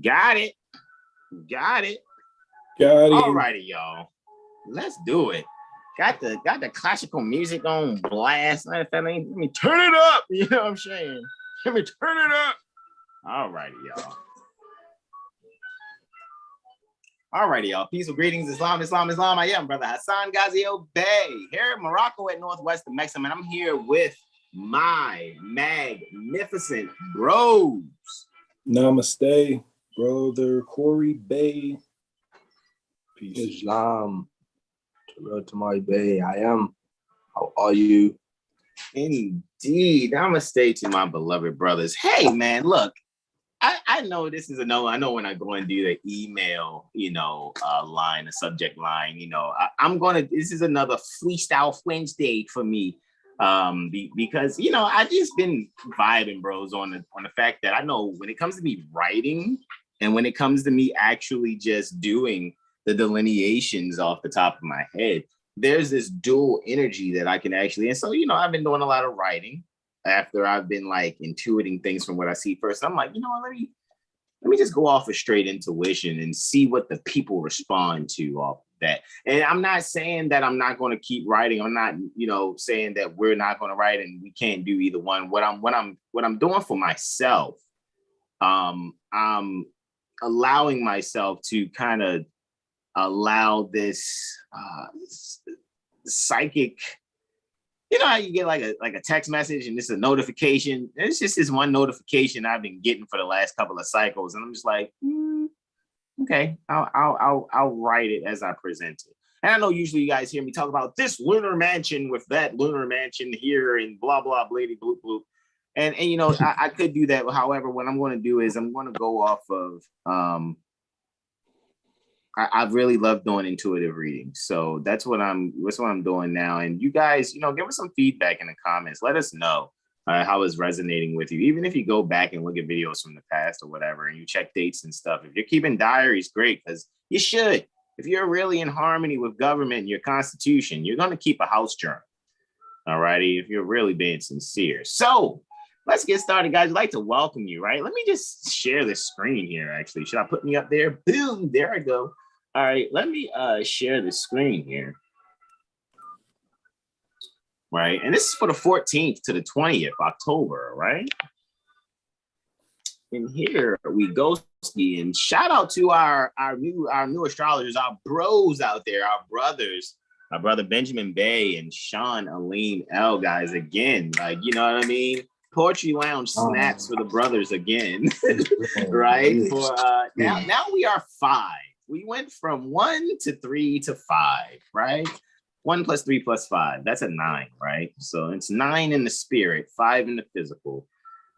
Got it. Got it. Got it. All righty, y'all. Let's do it. Got the classical music on blast. Let me turn it up. You know what I'm saying? Let me turn it up. All righty, y'all. All righty, y'all. Peaceful greetings, Islam. I am Brother Hasan Ghaziel Bey here in Morocco at Northwest of Mexico, and I'm here with my magnificent bros. Namaste, Brother Horary Bey. Peace. Islam. Terrell, Tamari Bey. I am. How are you? Indeed. Namaste to my beloved brothers. Hey, man, look. I know this is a no. I know when I go and do the email, line, the subject line, this is another freestyle Wednesday for me. Because I just been vibing, bros, on the fact that I know when it comes to me writing and when it comes to me actually just doing the delineations off the top of my head, there's this dual energy that I can actually, and so I've been doing a lot of writing after I've been like intuiting things from what I see first. I'm like, let me just go off of straight intuition and see what the people respond to off that. And I'm not saying that I'm not going to keep writing. I'm not, saying that we're not going to write and we can't do either one. What I'm doing for myself, I'm allowing myself to kind of allow this psychic. How you get like a text message and it's a notification. It's just this one notification I've been getting for the last couple of cycles, and I'm just like, okay, I'll write it as I present it. And I know usually you guys hear me talk about this lunar mansion with that lunar mansion here and blah blah blady bloop bloop, and I could do that. However, what I'm going to do is I'm going to go off of I've really loved doing intuitive reading. So that's what I'm doing now. And you guys, give us some feedback in the comments. Let us know how it's resonating with you. Even if you go back and look at videos from the past or whatever, and you check dates and stuff. If you're keeping diaries, great, because you should. If you're really in harmony with government and your constitution, you're going to keep a house journal. All righty, if you're really being sincere. So let's get started, guys. I'd like to welcome you, right? Let me just share this screen here, actually. Should I put me up there? Boom, there I go. All right, let me share the screen here. Right, and this is for the 14th to the 20th October, right? And here we go, and shout out to our new astrologers, our bros out there, our brothers, our brother Benjamin Bey and Sean Aline L, guys. Again, like, you know what I mean? Poetry Lounge snaps for the brothers again, right? For now we are 5. We went from 1 to 3 to 5, right? 1 + 3 + 5, that's a 9, right? So it's 9 in the spirit, 5 in the physical,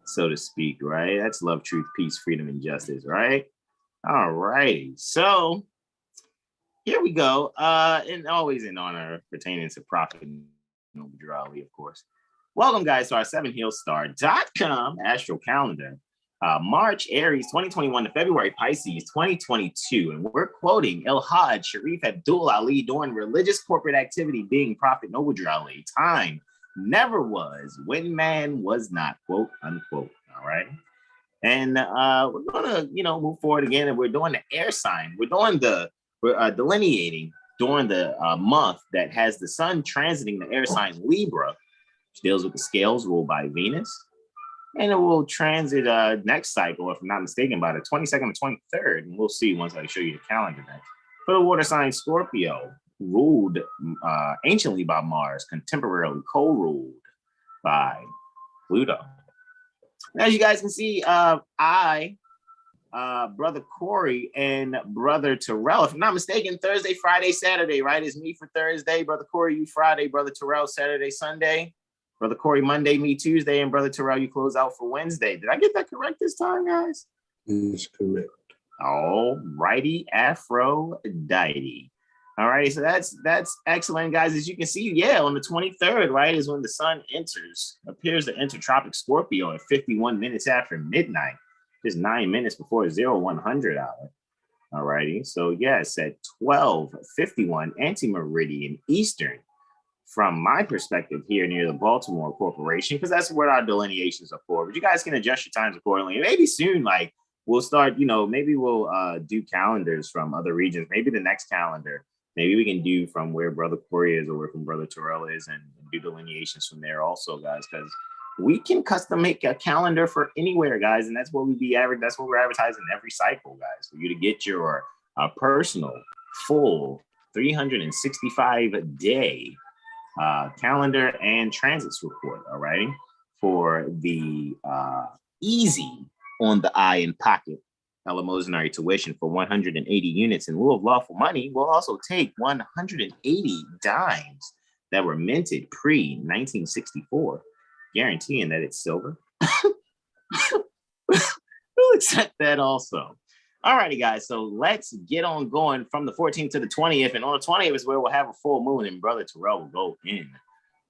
so to speak, right? That's love, truth, peace, freedom, and justice, right? All right, so here we go. And always in honor pertaining to Prophet Noble Ali, of course. Welcome, guys, to our 7healstar.com astro calendar. March, Aries 2021 to February, Pisces 2022. And we're quoting Ilhad Sharif Abdul Ali during religious corporate activity being Prophet Noble Ali. Time never was when man was not, quote unquote. All right. And we're going to, move forward again. And we're doing the air sign. We're delineating during the month that has the sun transiting the air sign Libra, which deals with the scales ruled by Venus. And it will transit next cycle, if I'm not mistaken, by the 22nd to 23rd. And we'll see once I show you the calendar next. For the water sign Scorpio, ruled anciently by Mars, contemporarily co-ruled by Pluto. As you guys can see, Brother Corey and Brother Terrell, if I'm not mistaken, Thursday, Friday, Saturday, right? Is me for Thursday, Brother Corey, you Friday, Brother Terrell, Saturday, Sunday. Brother Corey, Monday, me Tuesday, and Brother Terrell, you close out for Wednesday. Did I get that correct this time, guys? It's correct. All righty, Aphrodite. All right, so that's excellent, guys. As you can see, on the 23rd, right, is when the sun appears to enter Tropic Scorpio at 51 minutes after midnight, just 9 minutes before 0100 hour. All righty, so it's at 12:51 anti-meridian Eastern. From my perspective here near the Baltimore Corporation, because that's what our delineations are for. But you guys can adjust your times accordingly. And maybe soon, like we'll start, maybe we'll do calendars from other regions. Maybe the next calendar, maybe we can do from where Brother Corey is or where from Brother Terrell is and do delineations from there also, guys, because we can custom make a calendar for anywhere, guys. And that's what that's what we're advertising every cycle, guys, for you to get your personal full 365-day calendar and transits report, all right, for the easy on the eye and pocket eleemosynary tuition for 180 units in lieu of lawful money. We'll also take 180 dimes that were minted pre-1964, guaranteeing that it's silver. We'll accept that also. All righty, guys. So let's get on going from the 14th to the 20th. And on the 20th is where we'll have a full moon, and Brother Terrell will go in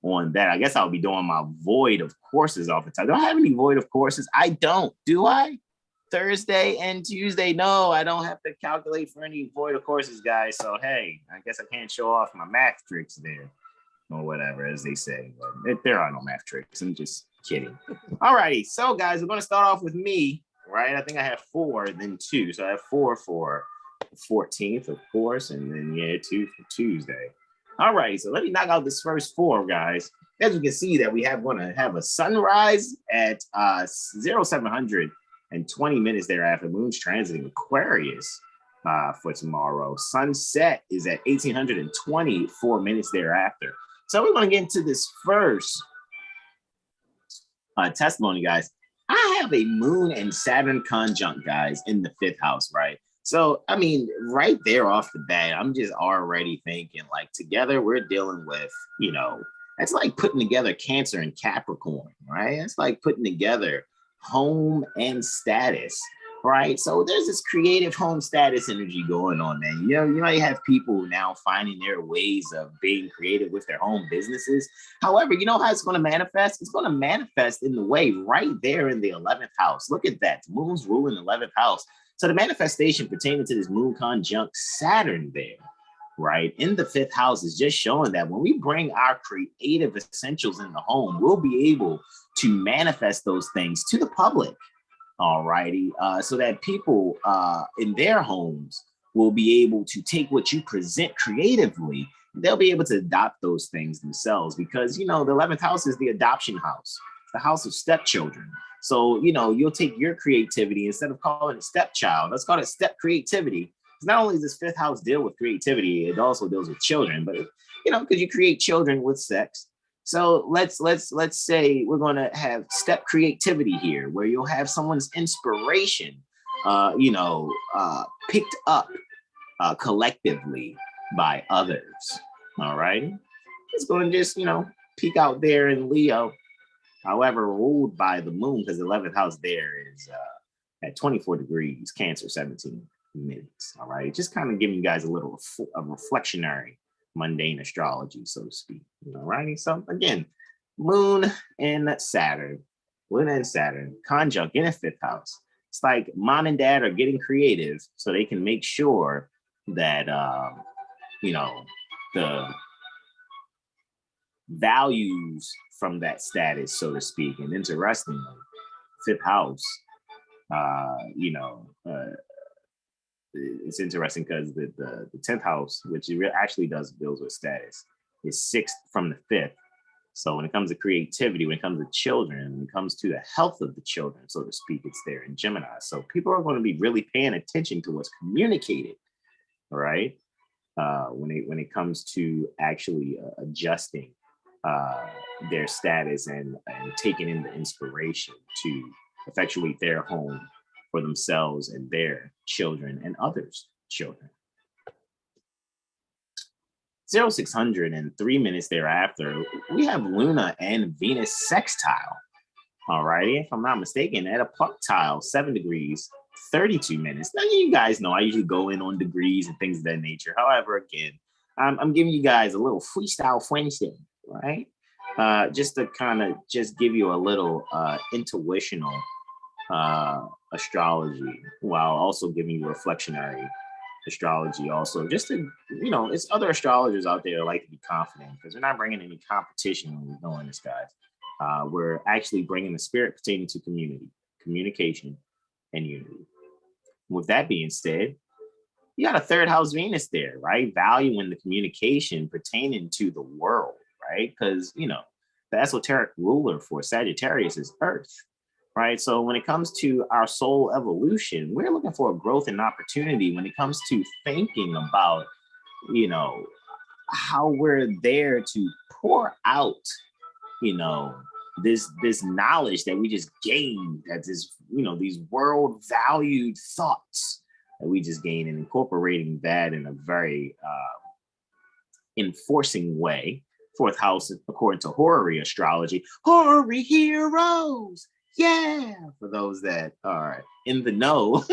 on that. I guess I'll be doing my void of courses off the time. Do I have any void of courses? I don't. Do I? Thursday and Tuesday? No, I don't have to calculate for any void of courses, guys. So, hey, I guess I can't show off my math tricks there or whatever, as they say. But there are no math tricks. I'm just kidding. All righty. So, guys, we're going to start off with me. Right, I think I have 4, then 2. So I have 4 for the 14th, of course, and then 2 for Tuesday. All right, so let me knock out this first 4, guys. As you can see, that we have going to have a sunrise at 0720 minutes thereafter. Moon's transiting Aquarius for tomorrow. Sunset is at 1824 minutes thereafter. So we're going to get into this first testimony, guys. I have a Moon and Saturn conjunct, guys, in the 5th house, right? So, I mean, right there off the bat, I'm just already thinking, like, together we're dealing with, that's like putting together Cancer and Capricorn, right? It's like putting together home and status, right? So there's this creative home status energy going on, man. You have people now finding their ways of being creative with their home businesses. However, you know how it's going to manifest? It's going to manifest in the way right there in the 11th house. Look at that. The Moon's ruling the 11th house. So the manifestation pertaining to this Moon conjunct Saturn there, right, in the 5th house is just showing that when we bring our creative essentials in the home, we'll be able to manifest those things to the public. All righty, so that people in their homes will be able to take what you present creatively. They'll be able to adopt those things themselves because, the 11th house is the adoption house, the house of stepchildren. So, you'll take your creativity instead of calling it stepchild. Let's call it step creativity. Because not only does this 5th house deal with creativity, it also deals with children. But, because you create children with sex. So let's say we're going to have step creativity here, where you'll have someone's inspiration, picked up collectively by others. All right, it's going to just peek out there in Leo, however, ruled by the Moon, because the 11th house there is at 24 degrees, Cancer, 17 minutes. All right, just kind of giving you guys a little of reflectionary mundane astrology, so to speak. Right? So again, Moon and Saturn conjunct in a 5th house. It's like mom and dad are getting creative so they can make sure that the values from that status, so to speak. And interestingly, 5th house, it's interesting because the 10th house, which actually deals with status, is 6th from the 5th. So when it comes to creativity, when it comes to children, when it comes to the health of the children, so to speak, it's there in Gemini. So people are going to be really paying attention to what's communicated, right? When it comes to actually adjusting their status and taking in the inspiration to effectuate their home for themselves and their children and others' children. 0603 minutes thereafter, we have Luna and Venus sextile. All righty, if I'm not mistaken, at a punctile, 7 degrees, 32 minutes. Now, you guys know I usually go in on degrees and things of that nature. However, again, I'm giving you guys a little freestyle Wednesday, right? Just to kind of just give you a little intuitional astrology while also giving you reflectionary astrology also, just to, it's other astrologers out there that like to be confident because we're not bringing any competition when we're doing this, guys. We're actually bringing the spirit pertaining to community, communication, and unity. With that being said, you got a third house Venus there, right? Valuing the communication pertaining to the world, right? Because, you know, the esoteric ruler for Sagittarius is Earth, right? So when it comes to our soul evolution, we're looking for a growth and opportunity when it comes to thinking about, you know, how we're there to pour out, you know, this knowledge that we just gained, that this, you know, these world valued thoughts that we just gained, and incorporating that in a very enforcing way. Fourth house, according to Horary astrology, Horary heroes. Yeah, for those that are in the know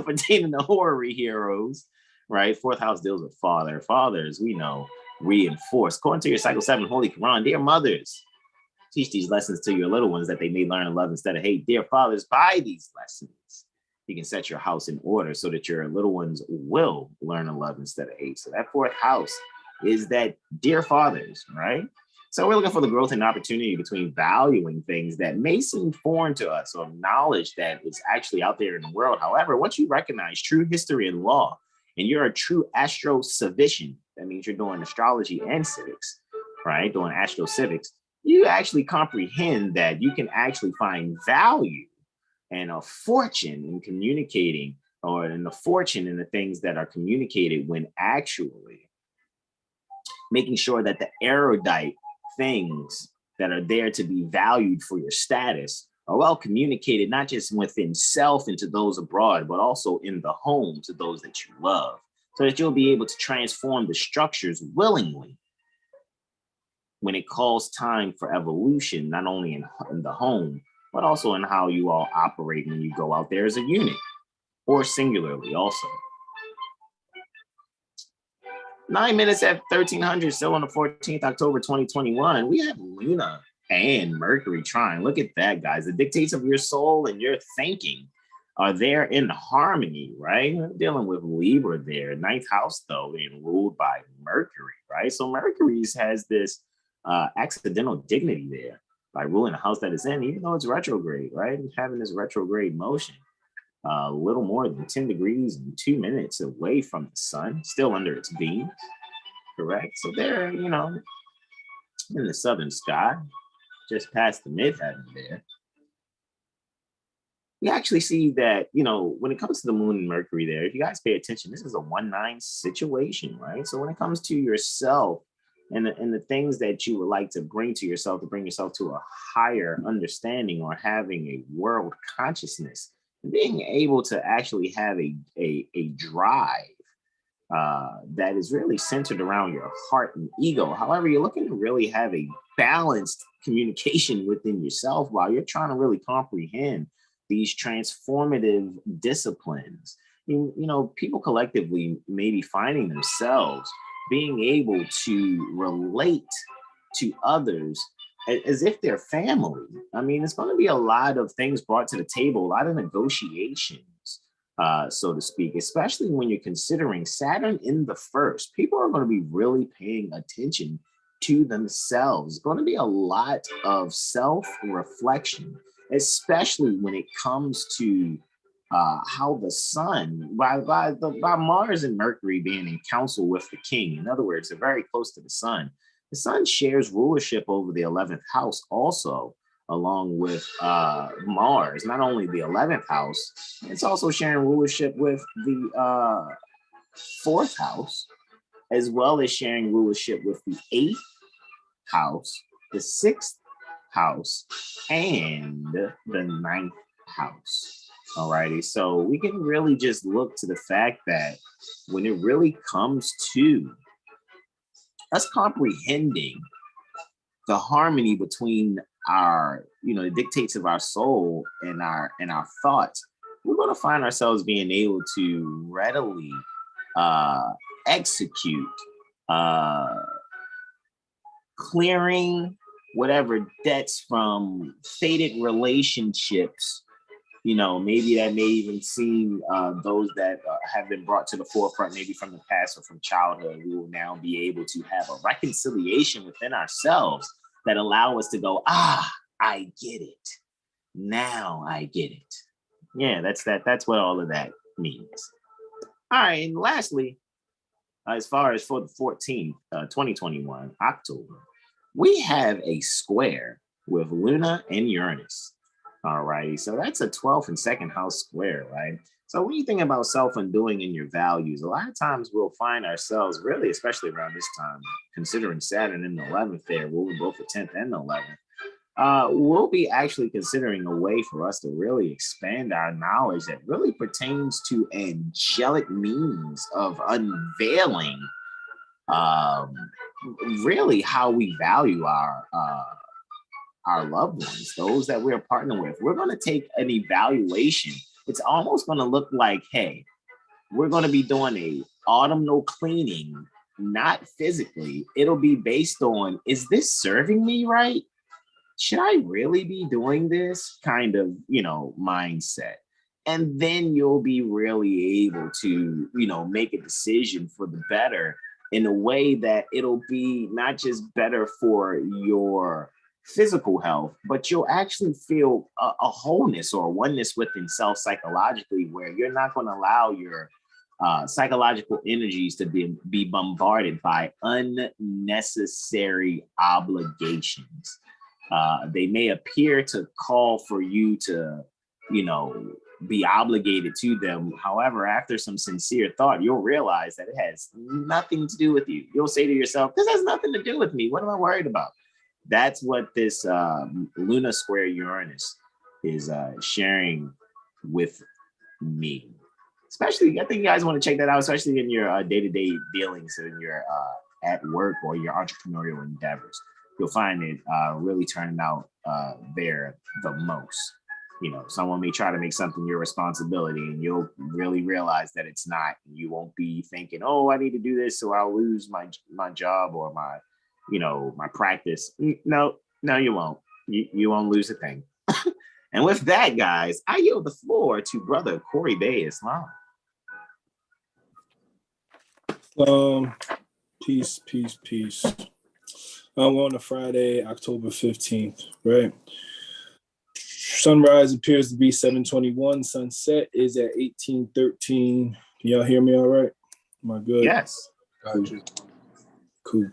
pertaining to Horary heroes, right? Fourth house deals with father. Fathers, we know, reinforce. According to your cycle 7 Holy Quran, dear mothers, teach these lessons to your little ones that they may learn and love instead of hate. Dear fathers, by these lessons, you can set your house in order so that your little ones will learn and love instead of hate. So that fourth house is that dear fathers, right? So we're looking for the growth and opportunity between valuing things that may seem foreign to us or knowledge that is actually out there in the world. However, once you recognize true history and law, and you're a true AstroCivician, that means you're doing astrology and civics, right? Doing AstroCivics, you actually comprehend that you can actually find value and a fortune in communicating, or in the fortune in the things that are communicated, when actually making sure that the erudite things that are there to be valued for your status are well communicated, not just within self and to those abroad, but also in the home to those that you love, so that you'll be able to transform the structures willingly when it calls time for evolution, not only in the home, but also in how you all operate when you go out there as a unit, or singularly also. 9 minutes at 1300, still on the 14th, October 2021, we have Luna and Mercury trine. Look at that, guys. The dictates of your soul and your thinking are there in harmony, right? We're dealing with Libra there. Ninth house, though, being ruled by Mercury, right? So Mercury has this accidental dignity there by ruling the house that it's in, even though it's retrograde, right? And having this retrograde motion, a little more than 10 degrees and 2 minutes away from the sun, still under its beam, correct? So they're, you know, in the southern sky, just past the midheaven there. You actually see that, you know, when it comes to the moon and Mercury there, if you guys pay attention, this is a 1-9 situation, right? So when it comes to yourself and the things that you would like to bring to yourself, to bring yourself to a higher understanding or having a world consciousness, being able to actually have a drive that is really centered around your heart and ego. However, you're looking to really have a balanced communication within yourself while you're trying to really comprehend these transformative disciplines. You know, people collectively may be finding themselves being able to relate to others as if they're family. I mean, it's going to be a lot of things brought to the table, a lot of negotiations, so to speak, especially when you're considering Saturn in the first. People are going to be really paying attention to themselves. It's going to be a lot of self-reflection, especially when it comes to how the sun, by Mars and Mercury being in council with the king. In other words, they're very close to the sun. The sun shares rulership over the 11th house also, along with Mars. Not only the 11th house, it's also sharing rulership with the 4th house, as well as sharing rulership with the 8th house, the 6th house, and the 9th house. Alrighty, so we can really just look to the fact that when it really comes to us comprehending the harmony between our, you know, the dictates of our soul and our thoughts, we're going to find ourselves being able to readily execute clearing whatever debts from fated relationships. You know, maybe that may even seem those that have been brought to the forefront, maybe from the past or from childhood. We will now be able to have a reconciliation within ourselves that allow us to go, I get it. Now I get it. Yeah, that's what all of that means. All right, and lastly, as far as for the 14th, 2021, October, we have a square with Luna and Uranus. All right, so that's a 12th and second house square, right? So when you think about self-undoing and your values, a lot of times we'll find ourselves really, especially around this time, considering Saturn in the 11th there, ruling both the 10th and the 11th, we'll be actually considering a way for us to really expand our knowledge that really pertains to angelic means of unveiling really how we value our loved ones, those that we're partnering with. We're going to take an evaluation. It's almost going to look like, hey, we're going to be doing a autumnal cleaning, not physically. It'll be based on, is this serving me right? Should I really be doing this kind of, mindset? And then you'll be really able to, make a decision for the better in a way that it'll be not just better for your physical health, but you'll actually feel a wholeness or a oneness within self psychologically, where you're not going to allow your psychological energies to be bombarded by unnecessary obligations. They may appear to call for you to, be obligated to them. However, after some sincere thought, you'll realize that it has nothing to do with you. You'll say to yourself, this has nothing to do with me. What am I worried about? That's what this Luna square Uranus is sharing with me. Especially, I think you guys want to check that out, especially in your day-to-day dealings in your at work or your entrepreneurial endeavors. You'll find it really turning out there the most. Someone may try to make something your responsibility, and you'll really realize that it's not. You won't be thinking, oh, I need to do this so I'll lose my job or my my practice. No, you won't. You won't lose a thing. And with that, guys, I yield the floor to Brother Corey Bey Islam. Peace. I'm on a Friday, October 15th, right? Sunrise appears to be 7:21. Sunset is at 18:13. Can y'all hear me all right? Am I good? Yes. Gotcha. Cool.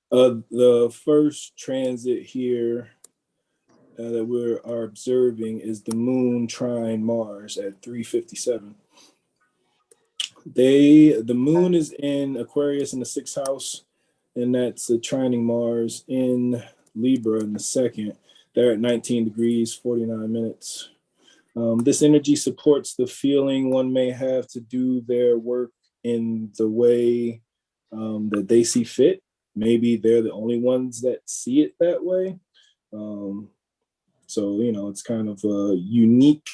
The first transit here that we are observing is the moon trine Mars at 3:57. The moon is in Aquarius in the 6th house, and that's the trining Mars in Libra in the 2nd. They're at 19 degrees, 49 minutes. This energy supports the feeling one may have to do their work in the way that they see fit. Maybe they're the only ones that see it that way. So, it's kind of a unique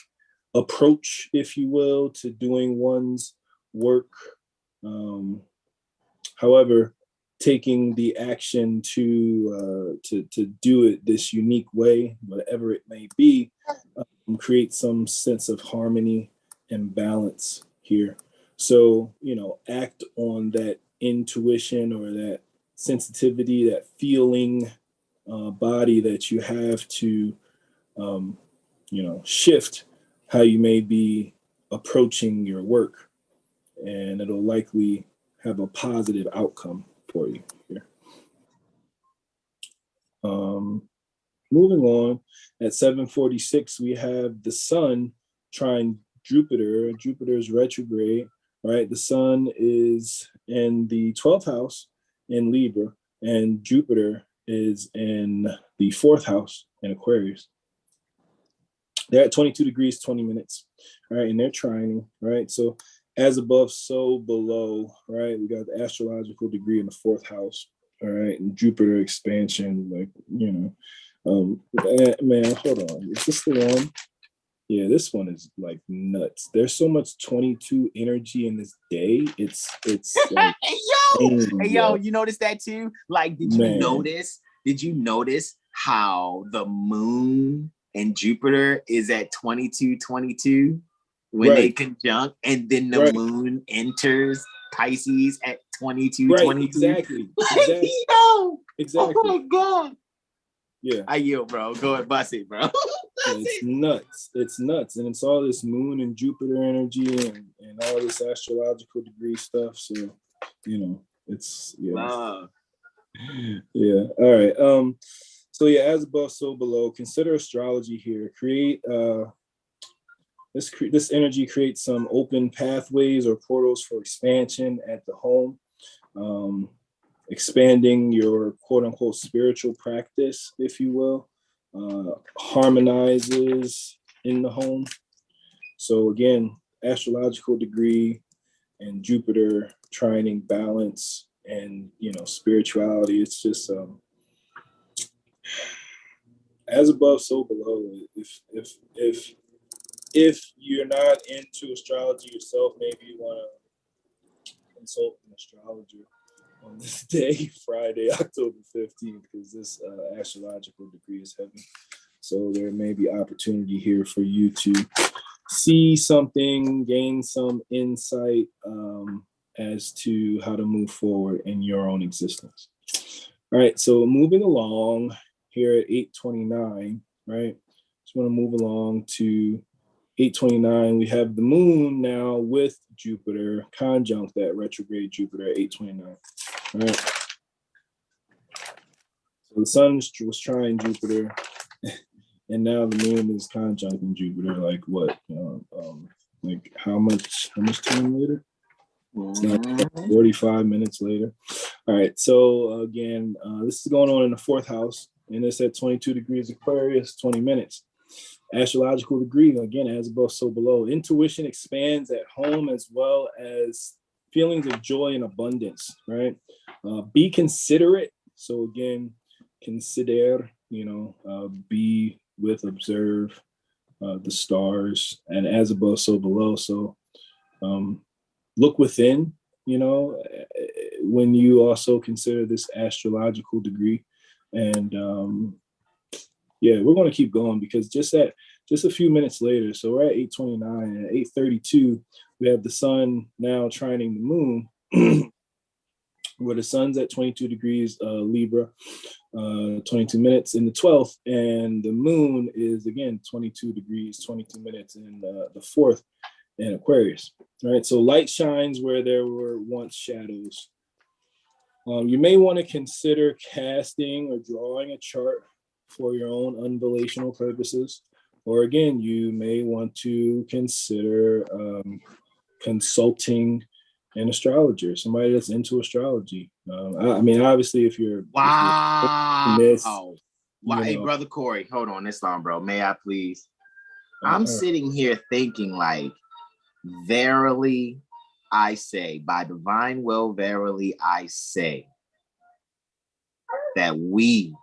approach, if you will, to doing one's work. However, taking the action to do it this unique way, whatever it may be, create some sense of harmony and balance here. So, act on that intuition or that sensitivity, that feeling body that you have to, shift how you may be approaching your work, and it'll likely have a positive outcome for you here. Moving on, at 7:46, we have the sun trine Jupiter. Jupiter's retrograde, right? The sun is in the 12th house in Libra, and Jupiter is in the 4th house in Aquarius. They're at 22 degrees, 20 minutes, right? And they're trining, right? So as above, so below, right? We got the astrological degree in the 4th house, all right? And Jupiter expansion, man, hold on. Is this the one? Yeah, this one is like nuts. There's so much 22 energy in this day. It's like, hey yo, you notice that too? Like, did you notice how the moon and Jupiter is at 22 when they conjunct, and then the moon enters Pisces at 22. Exactly. Yo, exactly. Oh my God. Yeah. I yield, bro. Go ahead, bust it, bro. It's nuts. It's nuts. And it's all this moon and Jupiter energy and all this astrological degree stuff. So, it's, Wow. Yeah. All right. So yeah, as above, so below. Consider astrology here. Create this energy creates some open pathways or portals for expansion at the home, expanding your quote unquote spiritual practice, if you will, harmonizes in the home. So again, astrological degree and Jupiter trining balance and spirituality. It's just as above, so below. If you're not into astrology yourself, maybe you want to consult an astrologer on this day, Friday, October 15th, because this astrological degree is heavy. So there may be opportunity here for you to see something, gain some insight as to how to move forward in your own existence. All right, so moving along here at 8:29, right? Just want to move along to 8:29. We have the moon now with Jupiter conjunct that retrograde Jupiter at 8:29. All right. So the sun was trying Jupiter, and now the moon is conjuncting Jupiter. Like what? Like how much time later? It's not 45 minutes later. All right. So again, this is going on in the fourth house, and it's at 22 degrees Aquarius, 20 minutes. Astrological degree, again, as above, so below. Intuition expands at home as well as feelings of joy and abundance, right? Be considerate. So again, consider, be with, observe the stars, and as above, so below. So look within, when you also consider this astrological degree. And yeah, we're going to keep going because just a few minutes later, so we're at 8:29, and at 8:32, we have the sun now trining the moon, where the sun's at 22 degrees Libra, 22 minutes in the 12th, and the moon is again 22 degrees, 22 minutes in the 4th in Aquarius. Right, so light shines where there were once shadows. You may want to consider casting or drawing a chart for your own unvelational purposes. Or again, you may want to consider consulting an astrologer, somebody that's into astrology. I mean, obviously, if you're wow, hey, brother Corey, hold on, Islam, bro. May I please? I'm sitting here thinking, like, verily, I say, by divine will, verily, I say that we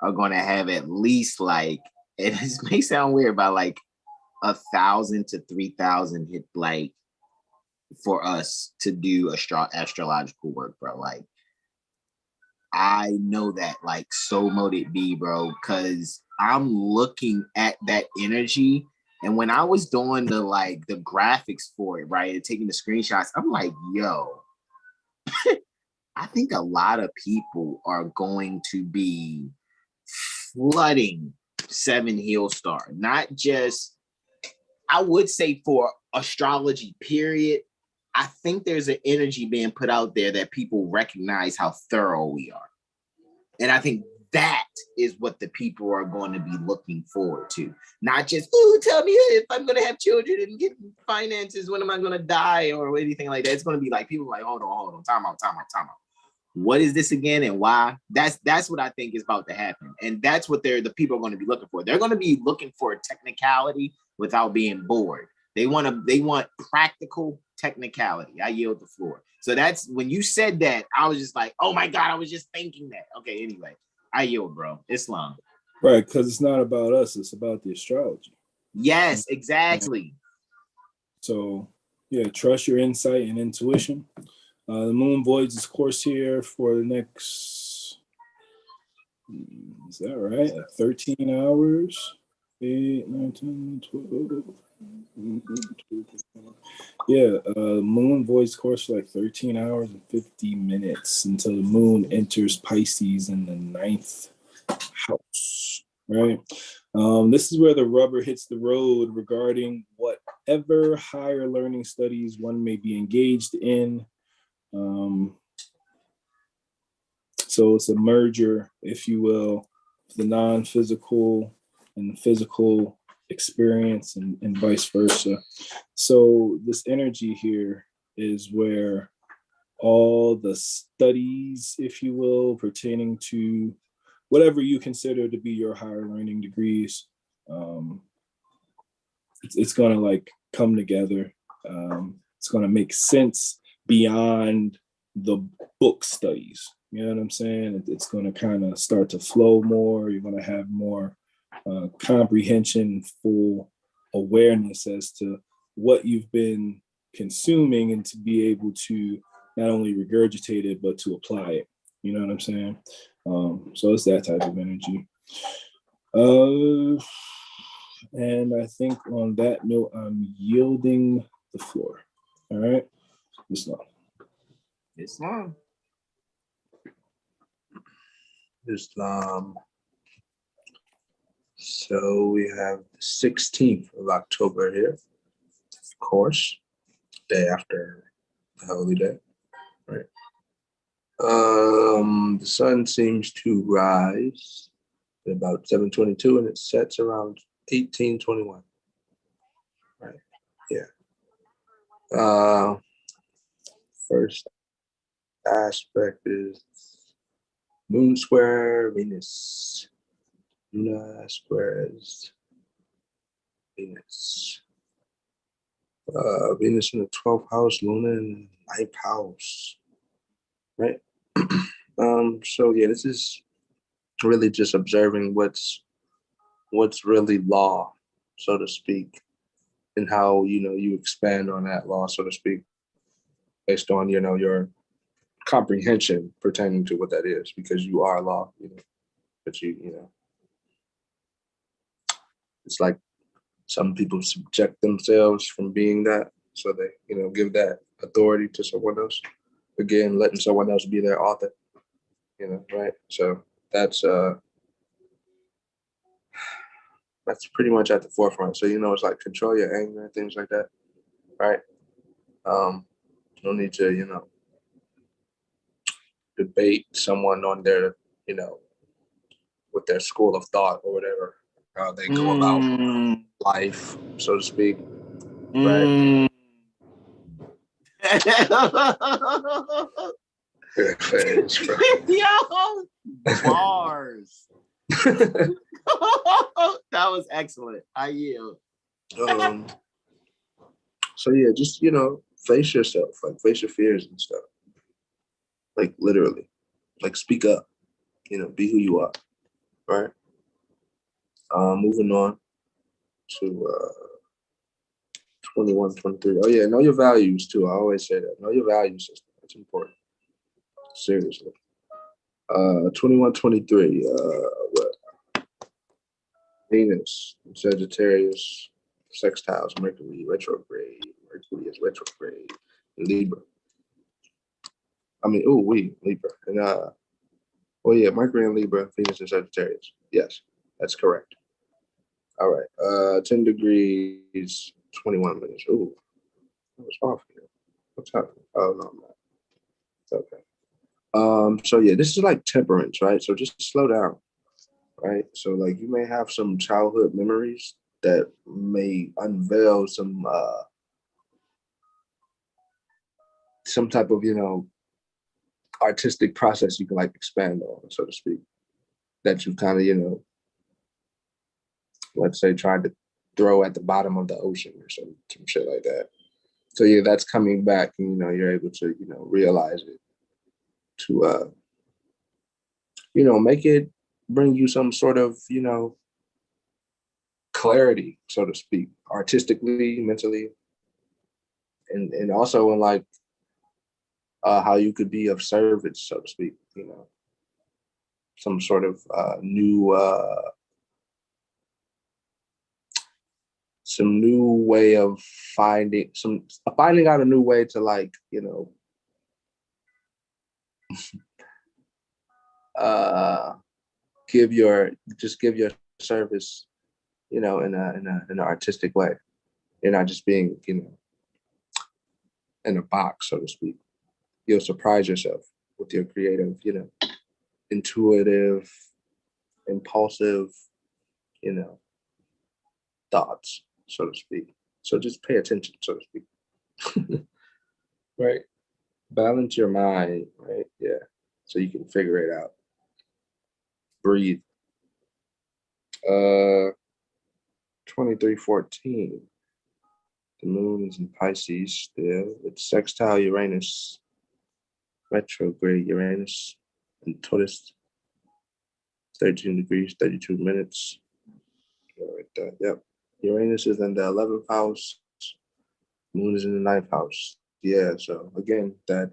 are going to have at least like, it may sound weird, but like 1,000 to 3,000 hit, like, for us to do astrological work, bro. Like, I know that, like, so mote it be, bro, because I'm looking at that energy. And when I was doing the graphics for it, right, and taking the screenshots, I'm like, yo, I think a lot of people are going to be flooding Seven Hill Star. Not just, I would say for astrology, period. I think there's an energy being put out there that people recognize how thorough we are. And I think that is what the people are going to be looking forward to. Not just, tell me if I'm going to have children and get finances, when am I going to die, or anything like that. It's going to be like, people like, hold on, time out. What is this again and why? That's what I think is about to happen. And that's what the people are going to be looking for. They're going to be looking for technicality without being bored. They want practical technicality. I yield the floor. So that's, when you said that, I was just like, oh my God, I was just thinking that. Okay, anyway, I yield, bro. Islam. Right, because it's not about us, it's about the astrology. Yes, exactly. So yeah, trust your insight and intuition. The moon voids its course here for the next, is that right? 13 hours? 8, 9, 10, 12. Yeah, moon voids course for like 13 hours and 50 minutes until the moon enters Pisces in the 9th house. right? This is where the rubber hits the road regarding whatever higher learning studies one may be engaged in. So it's a merger, if you will, the non-physical and the physical experience and vice versa. So this energy here is where all the studies, if you will, pertaining to whatever you consider to be your higher learning degrees, it's going to like come together. It's going to make sense beyond the book studies. You know what I'm saying? It's going to kind of start to flow more. You're going to have more comprehension, full awareness as to what you've been consuming, and to be able to not only regurgitate it, but to apply it. You know what I'm saying? So it's that type of energy. And I think on that note, I'm yielding the floor. All right? Islam. Islam. Islam. So we have the 16th of October here, of course, day after the holy day, right? The sun seems to rise at about 7:22, and it sets around 18:21. Right? Yeah. First aspect is Moon square Venus. Luna squares Venus. Venus in the 12th house, Luna in the 9th house. Right? So yeah, this is really just observing what's really law, so to speak, and how you expand on that law, so to speak, based on your comprehension pertaining to what that is, because you are law, but it's like some people subject themselves from being that, so they give that authority to someone else, again letting someone else be their author, right? So that's pretty much at the forefront. So it's like control your anger and things like that, right? No need to debate someone on their with their school of thought or whatever, how they go about life, so to speak, right? Yo, bars. That was excellent. I yield. So yeah, just face yourself, like face your fears and stuff, like literally, like speak up, be who you are, right? Moving on to 21, 23. Oh yeah, know your values too. I always say that. Know your value system. That's important. Seriously. 21, 23. What? Venus, Sagittarius, sextiles, Mercury retrograde. Mercury is retrograde. Libra. Libra. And Mercury and Libra, Venus and Sagittarius. Yes, that's correct. All right. 10 degrees, 21 minutes. Ooh, that was off here. What's happening? Oh no, I'm not. It's okay. So yeah, this is like temperance, right? So just slow down, right? So like you may have some childhood memories that may unveil some type of artistic process you can like expand on, so to speak, that you kind of let's say tried to throw at the bottom of the ocean or some shit like that. So yeah, that's coming back, and you're able to realize it, to make it bring you some sort of clarity, so to speak, artistically, mentally, and also in like how you could be of service, so to speak, some sort of new way of finding out a new way to like give yourself service, in an artistic way. You're not just being, in a box, so to speak. You'll surprise yourself with your creative, intuitive, impulsive, thoughts, so to speak. So just pay attention, so to speak. Right. Balance your mind, right? Yeah. So you can figure it out. Breathe. 2314. The moon is in Pisces still. It's sextile Uranus. Retrograde Uranus and Taurus. 13 degrees, 32 minutes. Yep. Uranus is in the 11th house. Moon is in the 9th house. Yeah, so again, that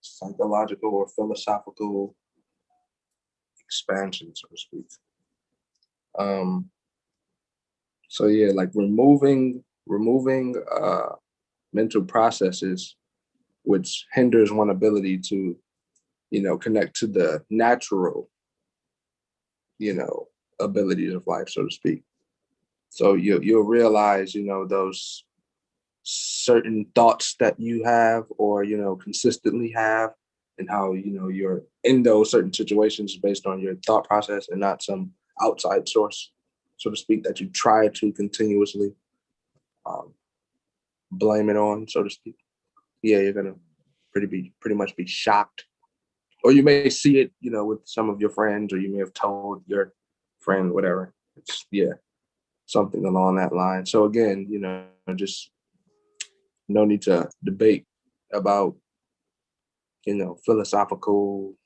psychological or philosophical expansion, so to speak. So yeah, like removing mental processes which hinders one ability to, connect to the natural, abilities of life, so to speak. So you'll realize, those certain thoughts that you have or, consistently have, and how, you're in those certain situations based on your thought process and not some outside source, so to speak, that you try to continuously blame it on, so to speak. Yeah, you're gonna pretty much be shocked. Or you may see it, with some of your friends, or you may have told your friend, whatever. It's something along that line. So again, just no need to debate about, philosophical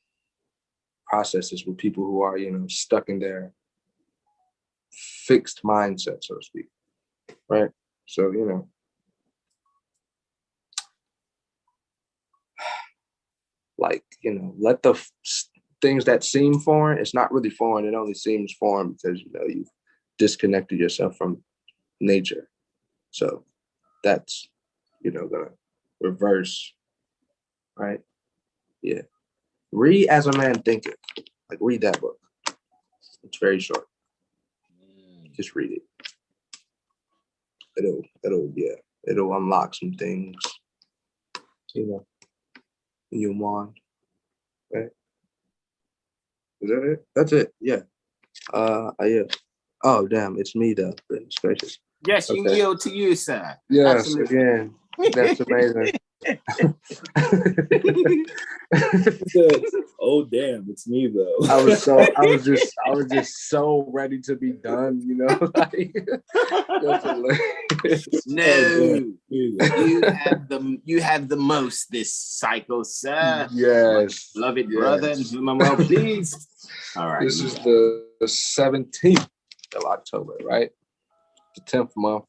processes with people who are, stuck in their fixed mindset, so to speak. Right. So, let the things that seem foreign, it's not really foreign. It only seems foreign because, you've disconnected yourself from nature. So that's, gonna reverse, right? Yeah. Read As a Man Thinketh. Like, read that book. It's very short. Just read it. It'll unlock some things, in your mind. Right? Is that it? That's it. Yeah. Yeah. Oh, damn, it's me though. Goodness gracious. Yes, you yield to you, sir. Yes, Absolutely. again. That's amazing. Oh damn, it's me though. I was just so ready to be done, like that's hilarious. No, you have the most this cycle, sir. Yes. Love it, brother, and whom I'm well pleased. All right. This is the 17th of October, right? The 10th month,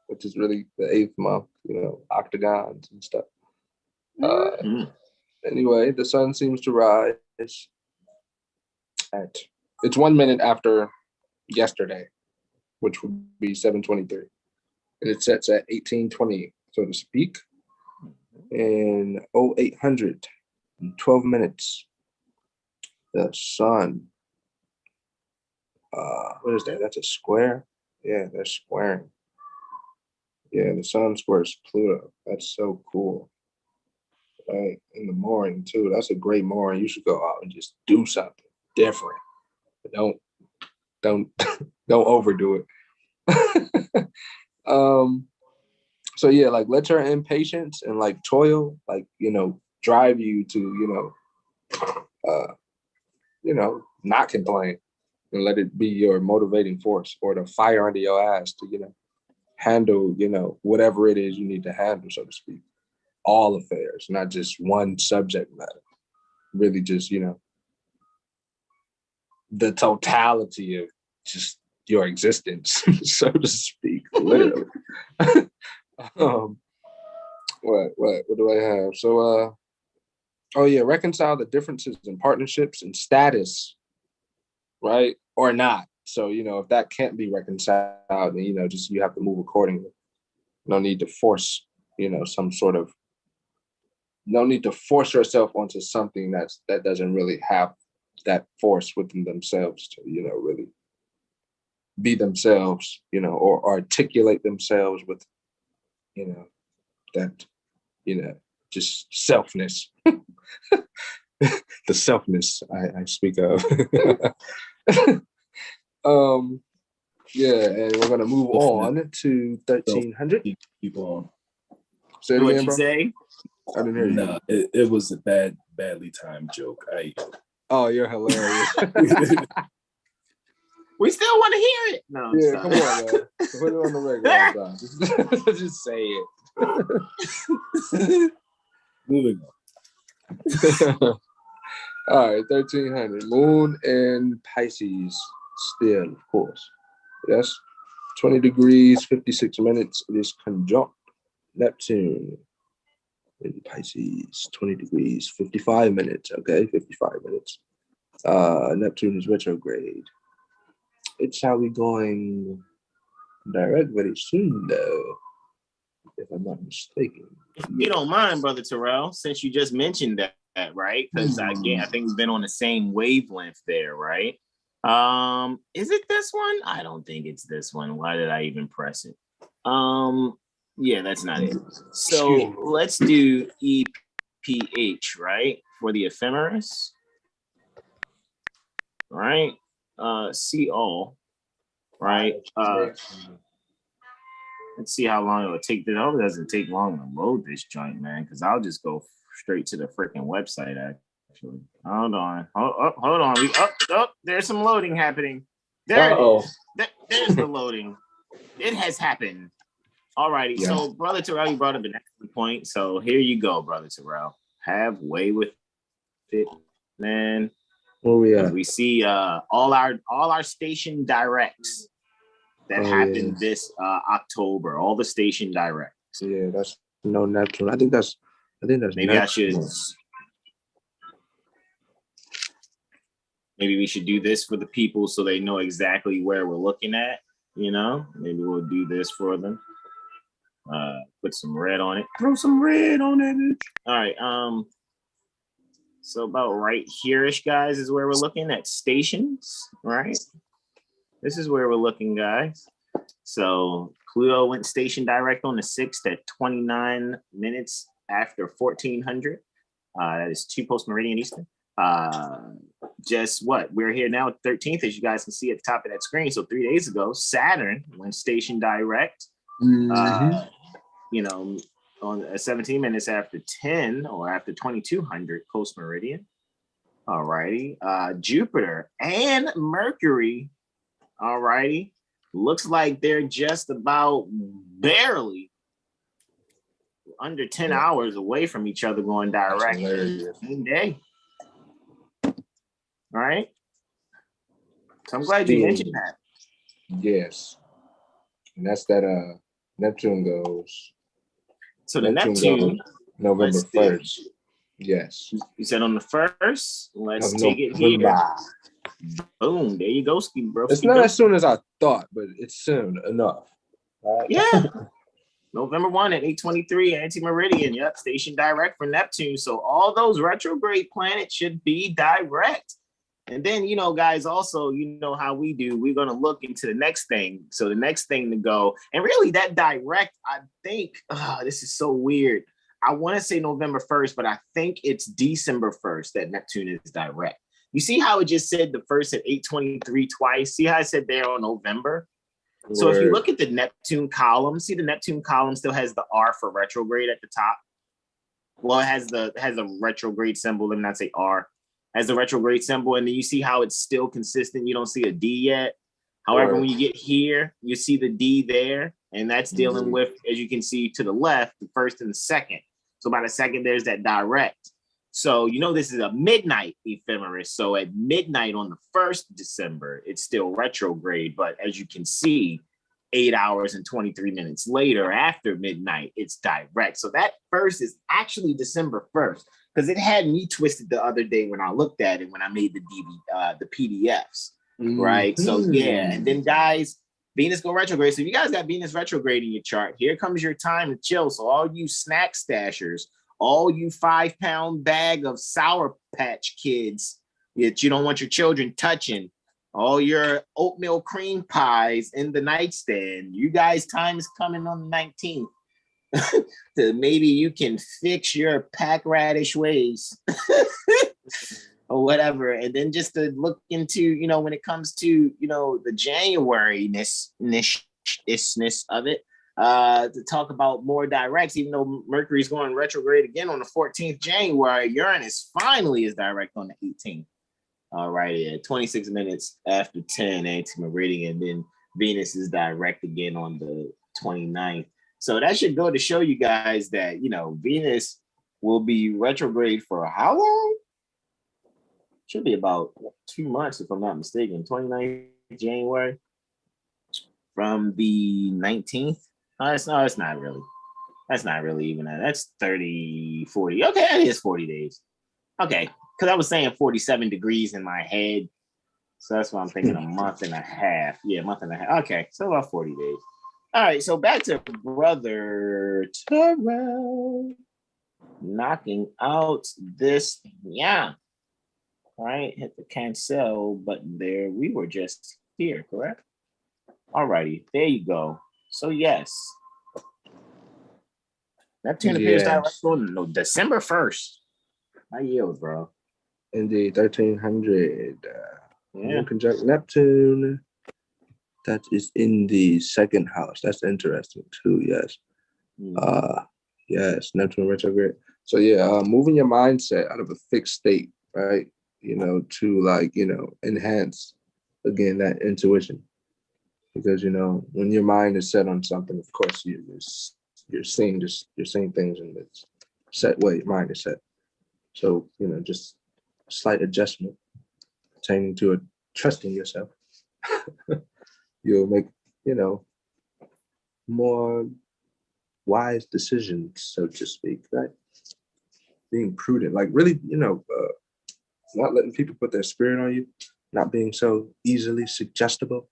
which is really the 8th month, octagons and stuff. Anyway, the sun seems to rise it's 1 minute after yesterday, which would be 7:23. And it sets at 18:20, so to speak. In 0800, in 12 minutes, the sun, what is that? That's a square? Yeah, that's squaring. Yeah, the sun squares Pluto. That's so cool. Right, in the morning too. That's a great morning. You should go out and just do something different. But don't overdo it. So yeah, like let your impatience and like toil, like drive you to not complain, and let it be your motivating force or the fire under your ass to handle whatever it is you need to handle, so to speak. All affairs, not just one subject matter. Really just, the totality of just your existence, so to speak, literally. What do I have? So, reconcile the differences in partnerships and status, right? Or not. So, if that can't be reconciled, then, just you have to move accordingly. No need to force, no need to force yourself onto something that doesn't really have that force within themselves to, really be themselves, or articulate themselves with, that, just selfness, the selfness I speak of. Yeah, and we're gonna move on to 1300. Keep on. Say it What'd again, you bro. say? I didn't hear you. Nah, it was a badly timed joke. Oh, you're hilarious. We still want to hear it. No, I'm Yeah, sorry. come on, man. Put it on the regular time. Just say it. Moving on. All right, 1300. Moon in Pisces still, of course. Yes. 20 degrees, 56 minutes. It is conjunct Neptune in Pisces. 20 degrees, 55 minutes. Okay, 55 minutes. Neptune is retrograde. It shall be going direct very soon, though, if I'm not mistaken. If you don't mind, Brother Terrell, since you just mentioned that, right? Because again, I think we've been on the same wavelength there, right? Is it this one? I don't think it's this one. Why did I even press it? Yeah, that's not it. So let's do EPH, right? For the ephemeris. Right? See all. Right? Let's see how long it will take. I hope it doesn't take long to load this joint, man, because I'll just go straight to the freaking website, actually. Hold on. Hold on. There's some loading happening. There it is. There's the loading. It has happened. All righty. Yeah. So, Brother Terrell, you brought up an excellent point. So here you go, Brother Terrell. Have way with it, man. Where we at? We see all our station directs that happened this October. All the station directs. Yeah, that's no Neptune. I think that's maybe Neptune. I should. Maybe we should do this for the people so they know exactly where we're looking at. Maybe we'll do this for them. Put some red on it. Throw some red on it. All right. So about right here-ish, guys, is where we're looking at stations, right? This is where we're looking, guys. So Pluto went station direct on the 6th at 29 minutes after 1400. That is 2 post-meridian Eastern. We're here now at 13th, as you guys can see at the top of that screen. So 3 days ago, Saturn went station direct. On 17 minutes after 10 or after 2200 post meridian. All righty. Jupiter and Mercury. All righty. Looks like they're just about barely under 10 hours away from each other going direct same day. All right. So I'm glad you mentioned that. Yes. And that's that Neptune goes. So the Neptune November 1st. Yes. You said on the 1st. Let's take it here. Boom. There you go, Ski Bro. It's not as soon as I thought, but it's soon enough. Right? Yeah. November 1 at 8:23 anti-meridian. Yep. Station direct for Neptune. So all those retrograde planets should be direct. And then, guys, also, how we do, we're going to look into the next thing. So the next thing to go, and really that direct, I think, this is so weird. I want to say November 1st, but I think it's December 1st that Neptune is direct. You see how it just said the 1st at 8:23 twice? See how I said there on November? Word. So if you look at the Neptune column, see the Neptune column still has the R for retrograde at the top. Well, it has a retrograde symbol. Let me not say R. As the retrograde symbol, and then you see how it's still consistent. You don't see a D yet. However, when you get here, you see the D there, and that's dealing with, as you can see to the left, the 1st and the 2nd. So by the 2nd, there's that direct. So this is a midnight ephemeris. So at midnight on the 1st December, it's still retrograde, but as you can see, 8 hours and 23 minutes later, after midnight, it's direct. So that 1st is actually December 1st. Because it had me twisted the other day when I looked at it when I made the PDFs, right? So yeah, and then guys, Venus go retrograde. So if you guys got Venus retrograde in your chart, here comes your time to chill. So all you snack stashers, all you 5-pound bag of Sour Patch Kids, Yet you don't want your children touching all your oatmeal cream pies in the nightstand. You guys, time is coming on the 19th. To maybe you can fix your pack radish ways or whatever. And then just to look into, you know, when it comes to, you know, the January-ness of it, to talk about more directs, even though Mercury's going retrograde again on the 14th January, Uranus finally is direct on the 18th. All righty, at 26 minutes after 10 anti-meridian, and then Venus is direct again on the 29th. So that should go to show you guys that, you know, Venus will be retrograde for how long? Should be about 2 months, if I'm not mistaken. 29th January from the 19th. It's not really. That's not really even that. That's 30, 40. Okay, it is 40 days. Okay, because I was saying 47 degrees in my head. So that's why I'm thinking a month and a half. Yeah, month and a half. Okay, so about 40 days. All right, so back to Brother Terrell knocking out this. Yeah. All right, hit the cancel button there. We were just here, correct? All righty, there you go. So yes. Neptune appears direct on December 1st. I yield, bro. Indeed, 1300. Moon conjunct Neptune. That is in the second house. That's interesting too. Yes. Yes, Neptune retrograde. So yeah, moving your mindset out of a fixed state, right? You know, to like, you know, enhance again that intuition. Because you know, when your mind is set on something, of course you're seeing things in this set way. Your mind is set. So, you know, just a slight adjustment pertaining to trusting yourself. You'll make, you know, more wise decisions, so to speak, right? Being prudent, like really, you know, not letting people put their spirit on you, not being so easily suggestible.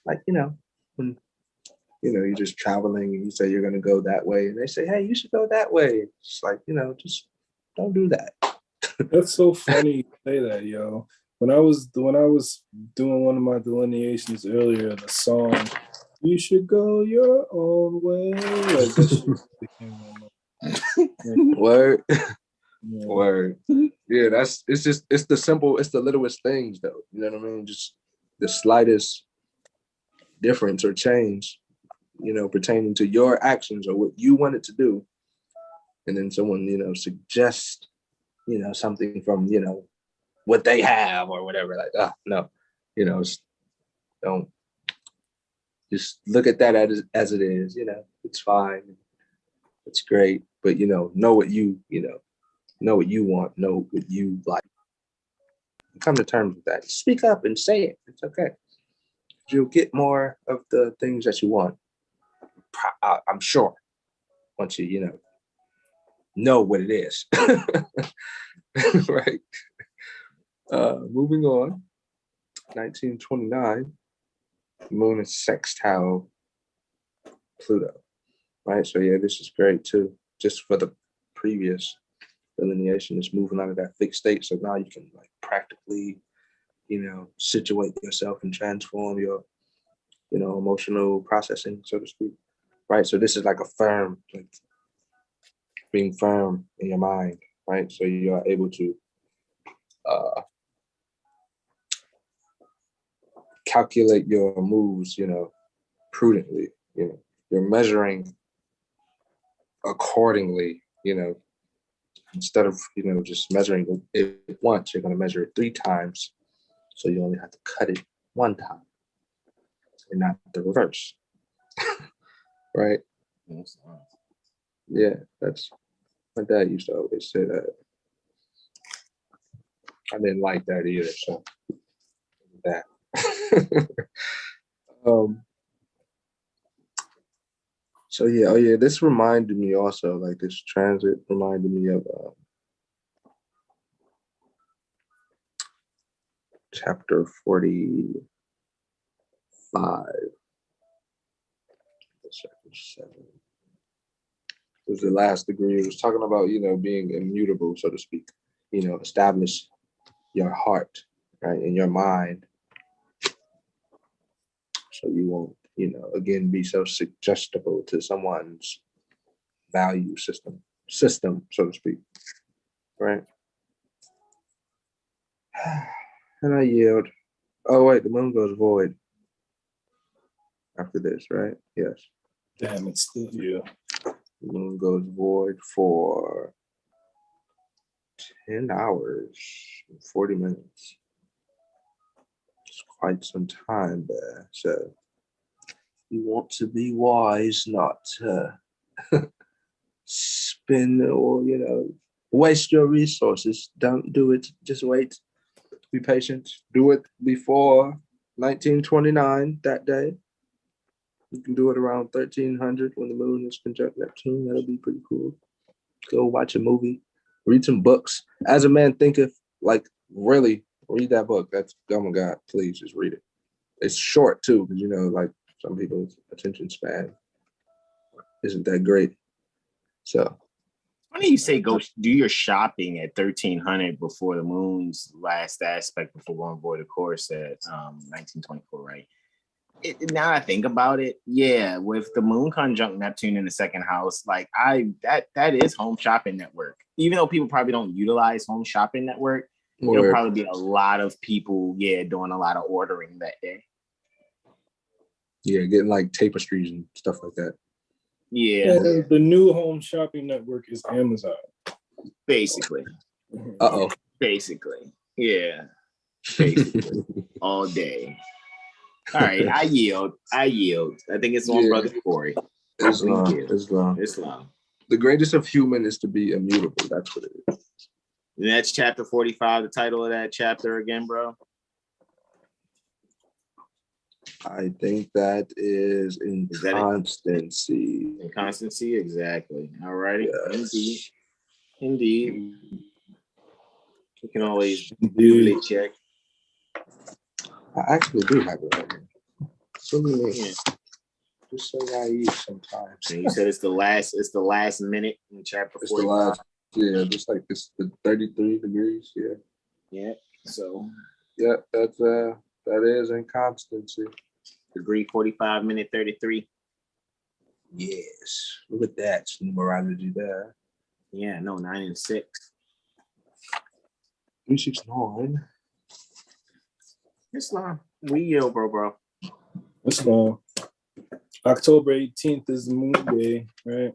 Like, you know, when, you know, you're just traveling and you say you're going to go that way and they say, hey, you should go that way. It's like, you know, just don't do that. That's so funny you say that, yo. When I was doing one of my delineations earlier, the song "You Should Go Your Own Way," like that shit became Word. yeah. Word. Yeah, it's the littlest things though. You know what I mean? Just the slightest difference or change, you know, pertaining to your actions or what you wanted to do. And then someone, you know, suggests, you know, something from, you know, what they have or whatever. Like, no, you know, don't just look at that as it is. You know, it's fine, it's great, but you know what you want, know what you like. Come to terms with that. Speak up and say it. It's okay. You'll get more of the things that you want. I'm sure once you know what it is. Right. Moving on, 1929, Moon is sextile Pluto, right? So yeah, this is great too. Just for the previous delineation, is moving out of that fixed state. So now you can like practically, you know, situate yourself and transform your, you know, emotional processing, so to speak, right? So this is like a firm, like being firm in your mind, right? So you are able to calculate your moves, you know, prudently. You know, you're measuring accordingly. You know, instead of, you know, just measuring it once, you're going to measure it 3 times. So you only have to cut it 1 time, and not the reverse. Right? Yeah, that's my dad used to always say that. I didn't like that either. So that. So yeah, oh yeah, this reminded me also, like this transit reminded me of chapter 45. Chapter 7. It was the last degree. It was talking about, you know, being immutable, so to speak, you know, established your heart, right, and your mind. So you won't, again, be so suggestible to someone's value system, so to speak, right? And I yield. Oh, wait, the moon goes void after this, right? Yes. Damn, it's still you. The moon goes void for 10 hours, 40 minutes. It's quite some time there. So you want to be wise, not spend or, waste your resources. Don't do it. Just wait. Be patient. Do it before 1929, that day. You can do it around 1300 when the moon is conjunct Neptune. That'll be pretty cool. Go watch a movie. Read some books. As a Man Thinketh, really read that book. That's, oh my God, please just read it. It's short too, because some people's attention span isn't that great. So funny you say go do your shopping at 1300 before the moon's last aspect before going void, of course, at 1924, right? Now I think about it, yeah, with the moon conjunct Neptune in the second house, that is Home Shopping Network. Even though people probably don't utilize Home Shopping Network, there'll probably be a lot of people, doing a lot of ordering that day. Yeah, getting tapestries and stuff like that. Yeah. The new Home Shopping Network is Amazon. Basically. Uh-oh. Basically. Yeah. Basically. All day. All right, I yield. I think it's on Brother Corey. Islam. The greatest of human is to be immutable. That's what it is. And that's chapter 45, the title of that chapter again, bro. I think that is Inconstancy. Inconstancy, exactly. All righty. Yes. Indeed. You can always Google check. I actually do have it right here. So just so naive sometimes. And you said it's the last minute in chapter 45. Just like it's the 33 degrees. Yeah. Yeah. So. Yeah, that is Inconstancy. Degree 45, minute 33. Yes. Look at that numerology there. Yeah, no, 9 and 6. 369. Islam. We yield, bro. Islam. October 18th is the moon day, right?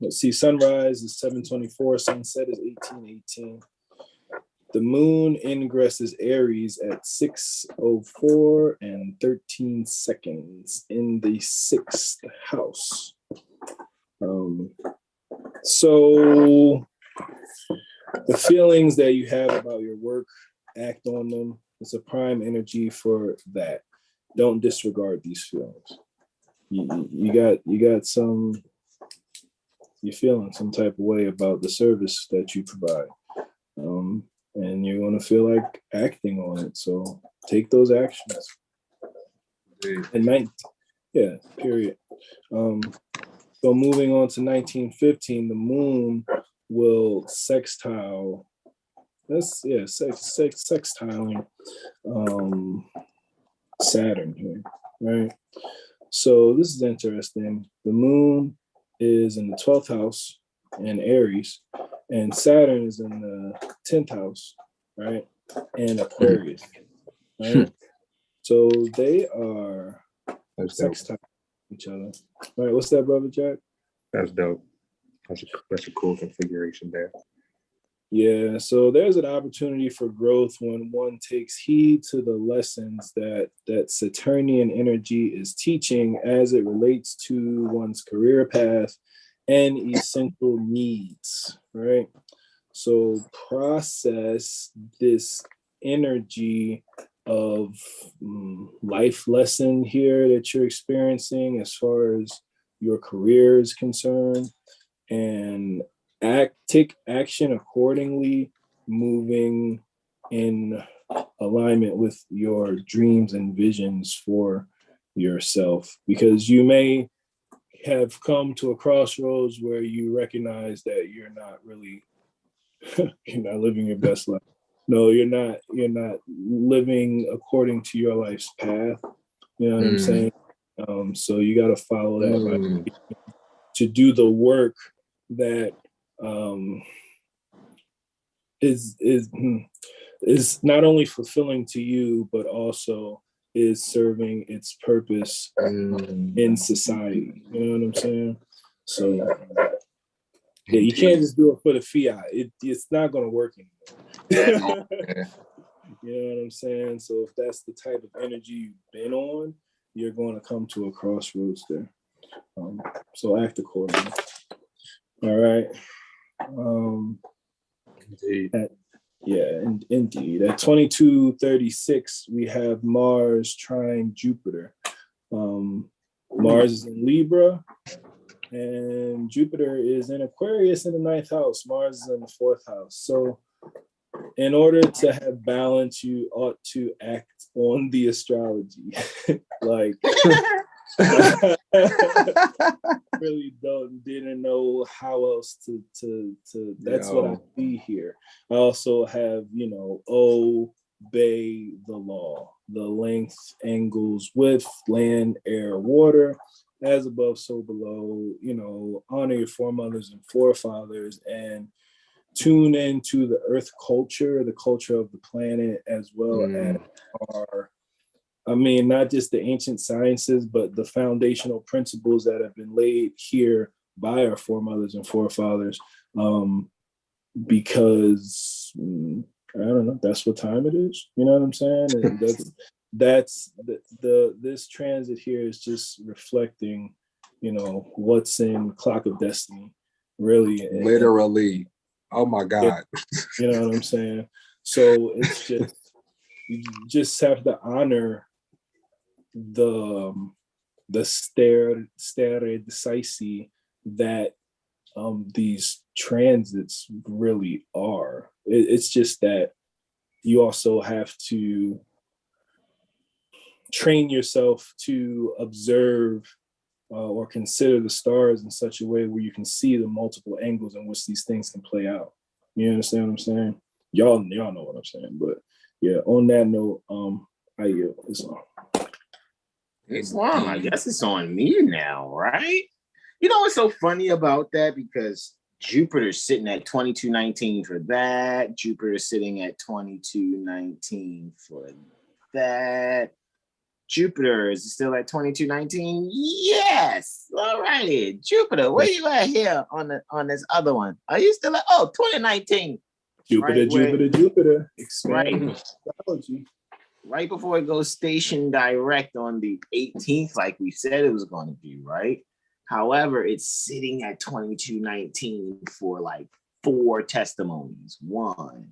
Let's see, sunrise is 7:24, sunset is 18:18. The moon ingresses Aries at 6:04 and 13 seconds in the 6th house. So the feelings that you have about your work, act on them. It's a prime energy for that. Don't disregard these feelings. You're feeling some type of way about the service that you provide. And you're going to feel like acting on it. So take those actions. At night, period. So moving on to 1915, the moon will sextile. Sextiling Saturn here, right? So this is interesting. The moon is in the 12th house in Aries, and Saturn is in the 10th house, right? And Aquarius, right? So they are sextiling each other. All right, what's that, Brother Jack? That's dope. That's a cool configuration there. Yeah, so there's an opportunity for growth when one takes heed to the lessons that Saturnian energy is teaching as it relates to one's career path and essential needs, right? So process this energy of life lesson here that you're experiencing as far as your career is concerned, and take action accordingly, moving in alignment with your dreams and visions for yourself, because you may have come to a crossroads where you recognize that you're not really You're not living your best life. No, you're not living according to your life's path. You know what I'm saying? So you got to follow that to do the work that is not only fulfilling to you, but also is serving its purpose in society. You know what I'm saying? So yeah, you can't just do it for the fiat. It's not going to work anymore. You know what I'm saying? So if that's the type of energy you've been on, you're going to come to a crossroads there. So act accordingly. All right. Indeed. Indeed. At 2236, we have Mars trine Jupiter. Mars is in Libra, and Jupiter is in Aquarius in the 9th house. Mars is in the 4th house. So in order to have balance, you ought to act on the astrology. Like, really didn't know how else to that's what I see here. I also have, obey the law, the length, angles, width, land, air, water, as above, so below, honor your foremothers and forefathers, and tune into the earth culture, the culture of the planet, as well as not just the ancient sciences, but the foundational principles that have been laid here by our foremothers and forefathers. Because I don't know, that's what time it is. You know what I'm saying? And that's this transit here is just reflecting, what's in Clock of Destiny, really. Literally. Oh my God. You know what I'm saying? So it's just, you just have to honor the stare decisi that these transits really are. It's just that you also have to train yourself to observe or consider the stars in such a way where you can see the multiple angles in which these things can play out. You understand what I'm saying? Y'all know what I'm saying. But yeah, on that note, I yield. Islam, I guess it's on me now, right? You know what's so funny about that? Because Jupiter's sitting at 2219 for that. Jupiter's sitting at 2219 for that. Jupiter is still at 2219. Yes. All righty. Jupiter, where you at here on this other one? Are you still at 2019? Jupiter. Expanding astrology. Right before it goes station direct on the 18th, like we said it was going to be, right? However, it's sitting at 2219 for like 4 testimonies. 1,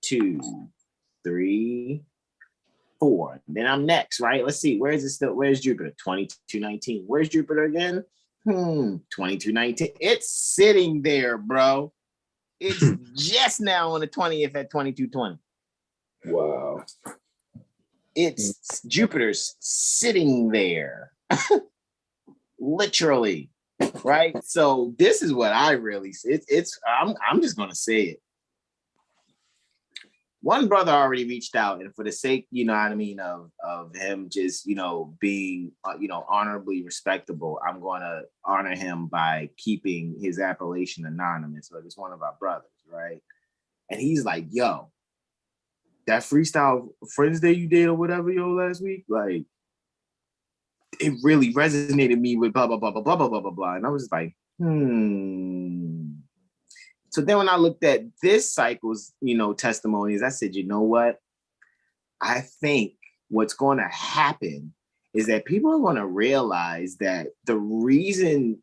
2, 3, 4. Then I'm next, right? Let's see. Where's Jupiter? 2219. Where's Jupiter again? 2219. It's sitting there, bro. It's just now on the 20th at 2220. Wow. It's Jupiter's sitting there. Literally. Right? So this is what I really see. I'm just gonna say it. One brother already reached out, and for the sake, of him just, being, honorably respectable, I'm going to honor him by keeping his appellation anonymous. So it's one of our brothers, right? And he's like, yo, that freestyle Friends Day you did or whatever, last week, like, it really resonated me with blah, blah, blah, blah, blah, blah, blah, blah, blah. And I was just like, So then when I looked at this cycle's, testimonies, I said, you know what? I think what's going to happen is that people are going to realize that the reason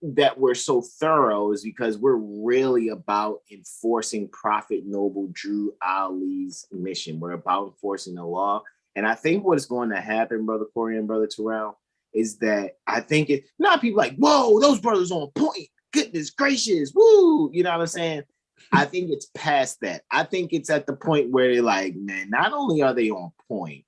that we're so thorough is because we're really about enforcing Prophet Noble Drew Ali's mission. We're about enforcing the law. And I think what's going to happen, Brother Corey and Brother Terrell, is that I think not people like, whoa, those brothers on point. Goodness gracious, woo, you know what I'm saying? I think it's past that. I think it's at the point where they're like, man, not only are they on point,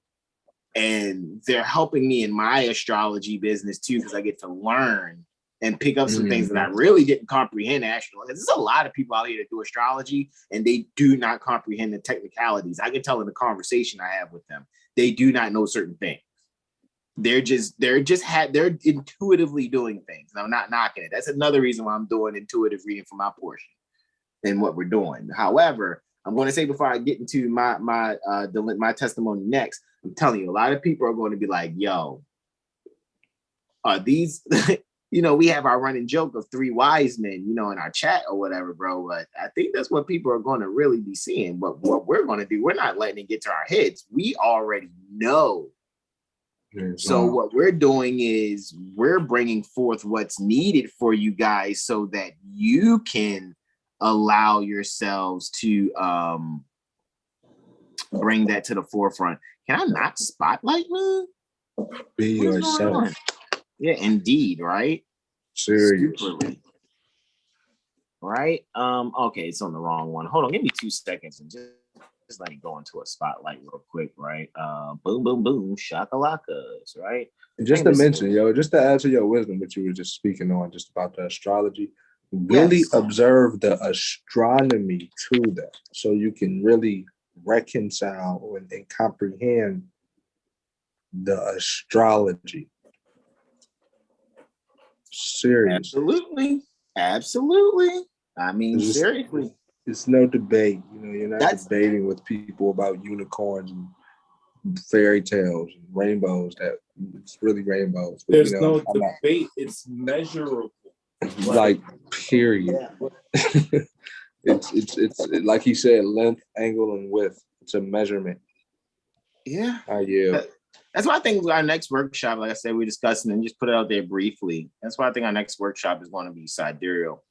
and they're helping me in my astrology business too, because I get to learn and pick up some things that I really didn't comprehend. Actually, there's a lot of people out here that do astrology and they do not comprehend the technicalities. I can tell in the conversation I have with them, they do not know certain things. They're intuitively doing things. And I'm not knocking it. That's another reason why I'm doing intuitive reading for my portion and what we're doing. However, I'm going to say before I get into my testimony next, I'm telling you, a lot of people are going to be like, yo, are these, we have our running joke of 3 wise men, in our chat or whatever, bro. But I think that's what people are going to really be seeing. But what we're going to do, we're not letting it get to our heads. We already know. So what we're doing is we're bringing forth what's needed for you guys so that you can allow yourselves to bring that to the forefront. Can I not spotlight me? Be yourself. Yeah, indeed, right? Serious. Superly. Right? Okay, it's on the wrong one. Hold on, give me 2 seconds and just let me go into a spotlight real quick, right? Boom, boom, boom, shakalakas, right? And just to mention, just to add to your wisdom, which you were just speaking on, just about the astrology, really observe the astronomy to that, so you can really reconcile and comprehend the astrology. Seriously. Absolutely. I mean, seriously. It's no debate. You're not debating with people about unicorns and fairy tales and rainbows. That it's really rainbows. But, there's no debate. It's measurable. Like, period. Yeah. it's like he said, length, angle, and width. It's a measurement. Yeah. That's why I think our next workshop, like I said, we're discussing and just put it out there briefly. That's why I think our next workshop is going to be sidereal.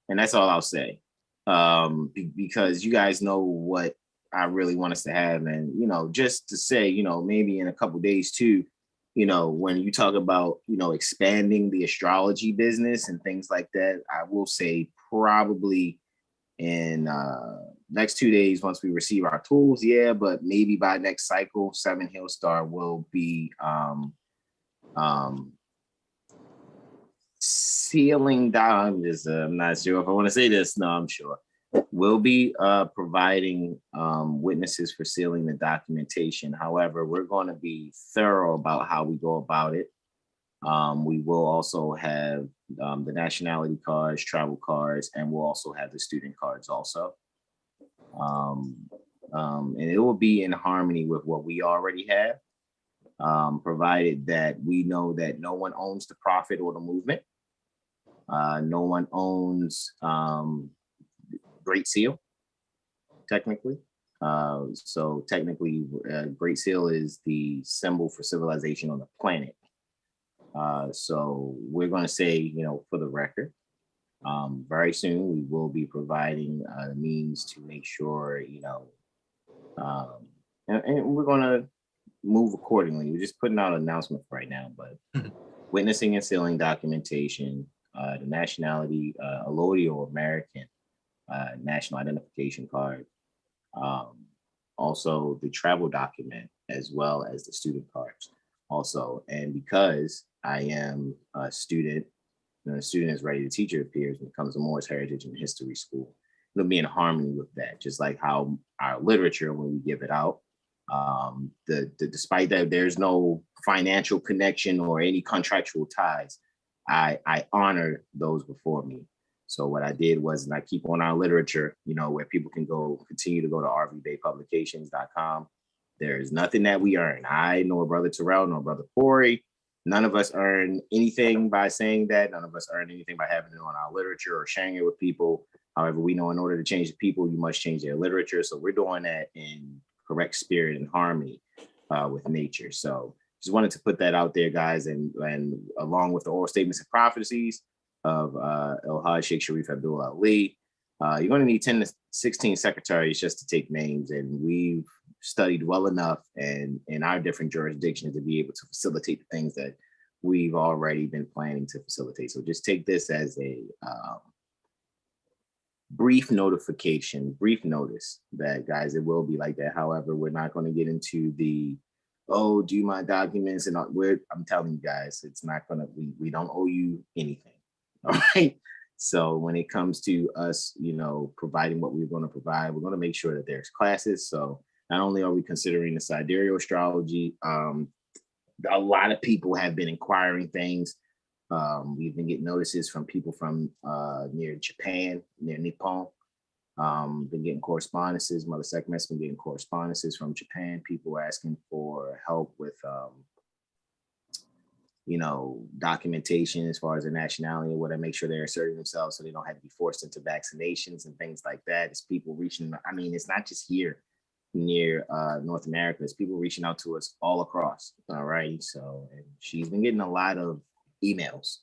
And that's all I'll say. Because you guys know what I really want us to have. And, just to say, maybe in a couple of days too, when you talk about, expanding the astrology business and things like that, I will say probably in next 2 days, once we receive our tools, but maybe by next cycle, 7 Hill Star will be sealing down. I'm not sure if I want to say this. No, I'm sure. We'll be providing witnesses for sealing the documentation. However, we're going to be thorough about how we go about it. We will also have the nationality cards, travel cards, and we'll also have the student cards also. And it will be in harmony with what we already have, provided that we know that no one owns the prophet or the movement. No one owns Great Seal, technically. So technically, Great Seal is the symbol for civilization on the planet. So we're going to say, for the record, very soon we will be providing means to make sure, and we're going to move accordingly. We're just putting out an announcement right now, but witnessing and sealing documentation, the nationality, allodial American national identification card, also the travel document, as well as the student cards also. And because I am a student, a student is ready to teach, it appears, when it comes to Moor's Heritage and History School, it'll be in harmony with that, just like how our literature, when we give it out, despite that there's no financial connection or any contractual ties, I honor those before me. So what I did was, and I keep on our literature, where people can continue to go to rvbaypublications.com. There's nothing that we earn. I nor Brother Terrell nor Brother Horary, none of us earn anything by saying that. None of us earn anything by having it on our literature or sharing it with people. However, we know in order to change the people, you must change their literature. So we're doing that in correct spirit and harmony with nature. So just wanted to put that out there, guys. And along with the oral statements and prophecies of El-Hajj Sheikh Sharif Abdul Ali, you're going to need 10 to 16 secretaries just to take names. And we've studied well enough and in our different jurisdictions to be able to facilitate the things that we've already been planning to facilitate. So just take this as a brief notice that, guys, it will be like that. However, we're not going to get into the, do my documents and I'm telling you guys, it's not going to, we don't owe you anything. All right. So when it comes to us, providing what we're going to provide, we're going to make sure that there's classes. So not only are we considering the sidereal astrology, a lot of people have been inquiring things. We've been getting notices from people from near Japan, near Nippon. Been getting correspondences. Mother Sekhmet's been getting correspondences from Japan. People asking for help with, documentation as far as their nationality and what to make sure they're asserting themselves so they don't have to be forced into vaccinations and things like that. It's people reaching, it's not just here near North America, it's people reaching out to us all across. All right. So, and she's been getting a lot of emails,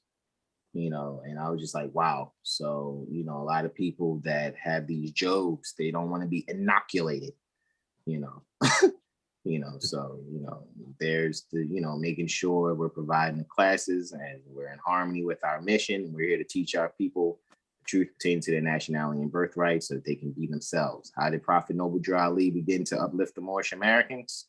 and I was just like, wow. So, a lot of people that have these jokes, they don't want to be inoculated, so, there's the, making sure we're providing the classes and we're in harmony with our mission. We're here to teach our people the truth pertaining to their nationality and birthright so that they can be themselves. How did Prophet Noble Drew Ali begin to uplift the Moorish Americans?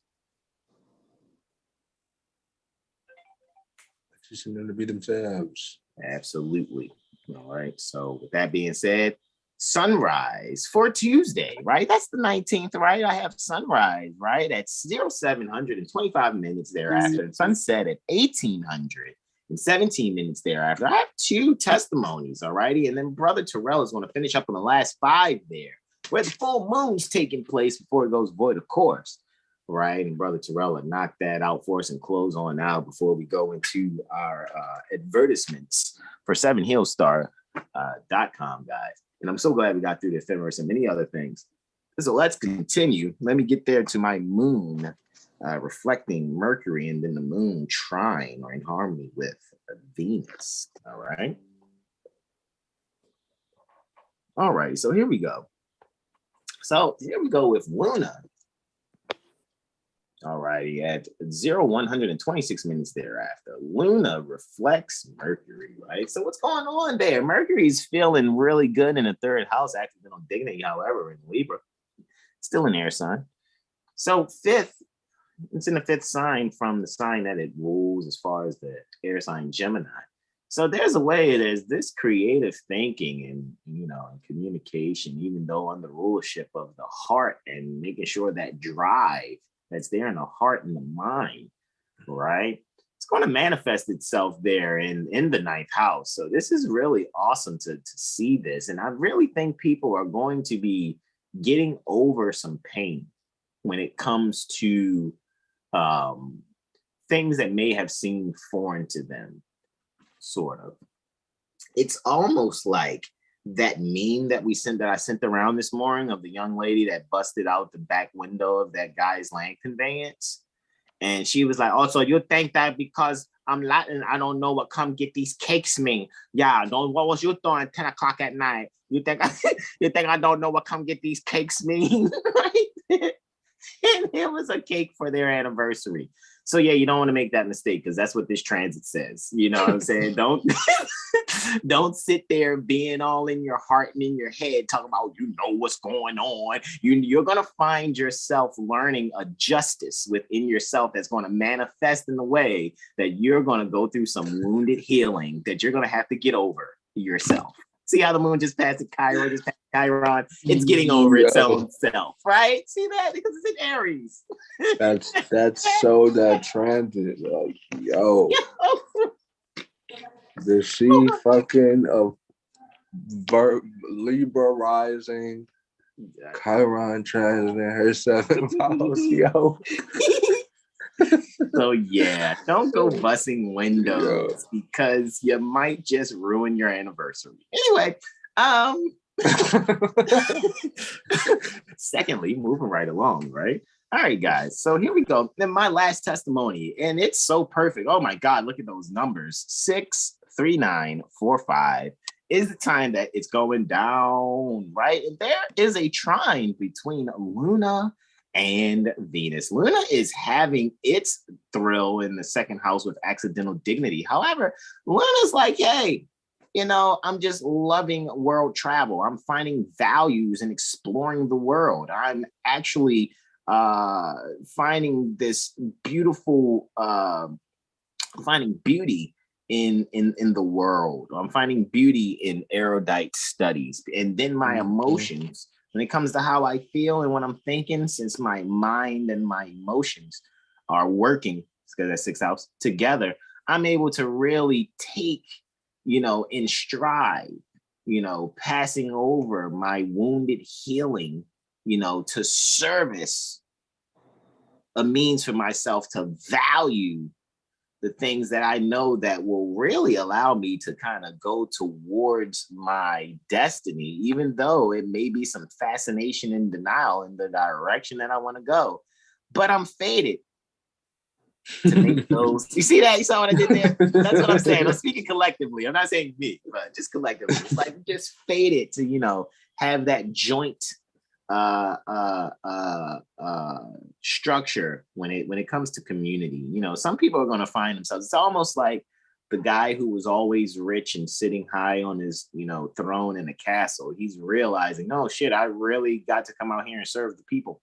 Teaching them to be themselves. Absolutely. All right. So with that being said, sunrise for Tuesday, right? That's the 19th, right? I have sunrise, right, at 0725 minutes thereafter, and sunset at 1817 minutes thereafter. I have 2 testimonies, all righty, and then Brother Terrell is going to finish up on the last 5 there, where the full moon's taking place before it goes void, of course, right? And Brother Terrell will knock that out for us and close on out before we go into our advertisements for 7healstar.com, guys. And I'm so glad we got through the ephemeris and many other things. So let's continue. Let me get there to my moon, reflecting Mercury, and then the moon trine or in harmony with Venus. All right. All right. So here we go. So here we go with Luna. All righty, at 0126 minutes thereafter, Luna reflects Mercury, right? So what's going on there? Mercury's feeling really good in the 3rd house, accidental dignity, however, in Libra. Still an air sign. So 5th, it's in the 5th sign from the sign that it rules as far as the air sign Gemini. So there's this creative thinking and, and communication, even though under the rulership of the heart and making sure that drive that's there in the heart and the mind, right? It's going to manifest itself there in the 9th house. So this is really awesome to see this. And I really think people are going to be getting over some pain when it comes to things that may have seemed foreign to them, sort of. It's almost like that meme that I sent around this morning of the young lady that busted out the back window of that guy's land conveyance. And she was like, also, you think that because I'm Latin, I don't know what come get these cakes mean. Yeah, what was you doing 10 o'clock at night? You think I don't know what come get these cakes mean? Right? And it was a cake for their anniversary. So yeah, you don't want to make that mistake because that's what this transit says. You know what I'm saying? Don't sit there being all in your heart and in your head talking about what's going on. You're gonna find yourself learning a justice within yourself that's going to manifest in the way that you're going to go through some wounded healing that you're going to have to get over yourself. See how the moon just passed Chiron, it's getting over its own self, right? See that? Because it's in Aries. That's so that transit. Like, yo. The she fucking of Libra rising, Chiron transit in her 7th house, yo. So yeah, don't go busting windows because you might just ruin your anniversary. Anyway, secondly, moving right along, right? All right, guys. So here we go. Then my last testimony, and it's so perfect. Oh my God, look at those numbers. 63945 is the time that it's going down, right? And there is a trine between Luna and Venus. Luna is having its thrill in the 2nd house with accidental dignity. However, Luna's like, hey, I'm just loving world travel. I'm finding values and exploring the world. I'm actually finding this beautiful, finding beauty in the world. I'm finding beauty in erudite studies. And then my emotions, when it comes to how I feel and what I'm thinking, since my mind and my emotions are working, because that's 6th house, together, I'm able to really take, in stride, passing over my wounded healing, to service a means for myself to value the things that I know that will really allow me to kind of go towards my destiny, even though it may be some fascination and denial in the direction that I want to go. But I'm fated to make those. You see that? You saw what I did there? That's what I'm saying. I'm speaking collectively. I'm not saying me, but just collectively. It's like just fated to, have that joint structure when it comes to community. Some people are going to find themselves. It's almost like the guy who was always rich and sitting high on his throne in a castle. He's realizing, oh shit, I really got to come out here and serve the people,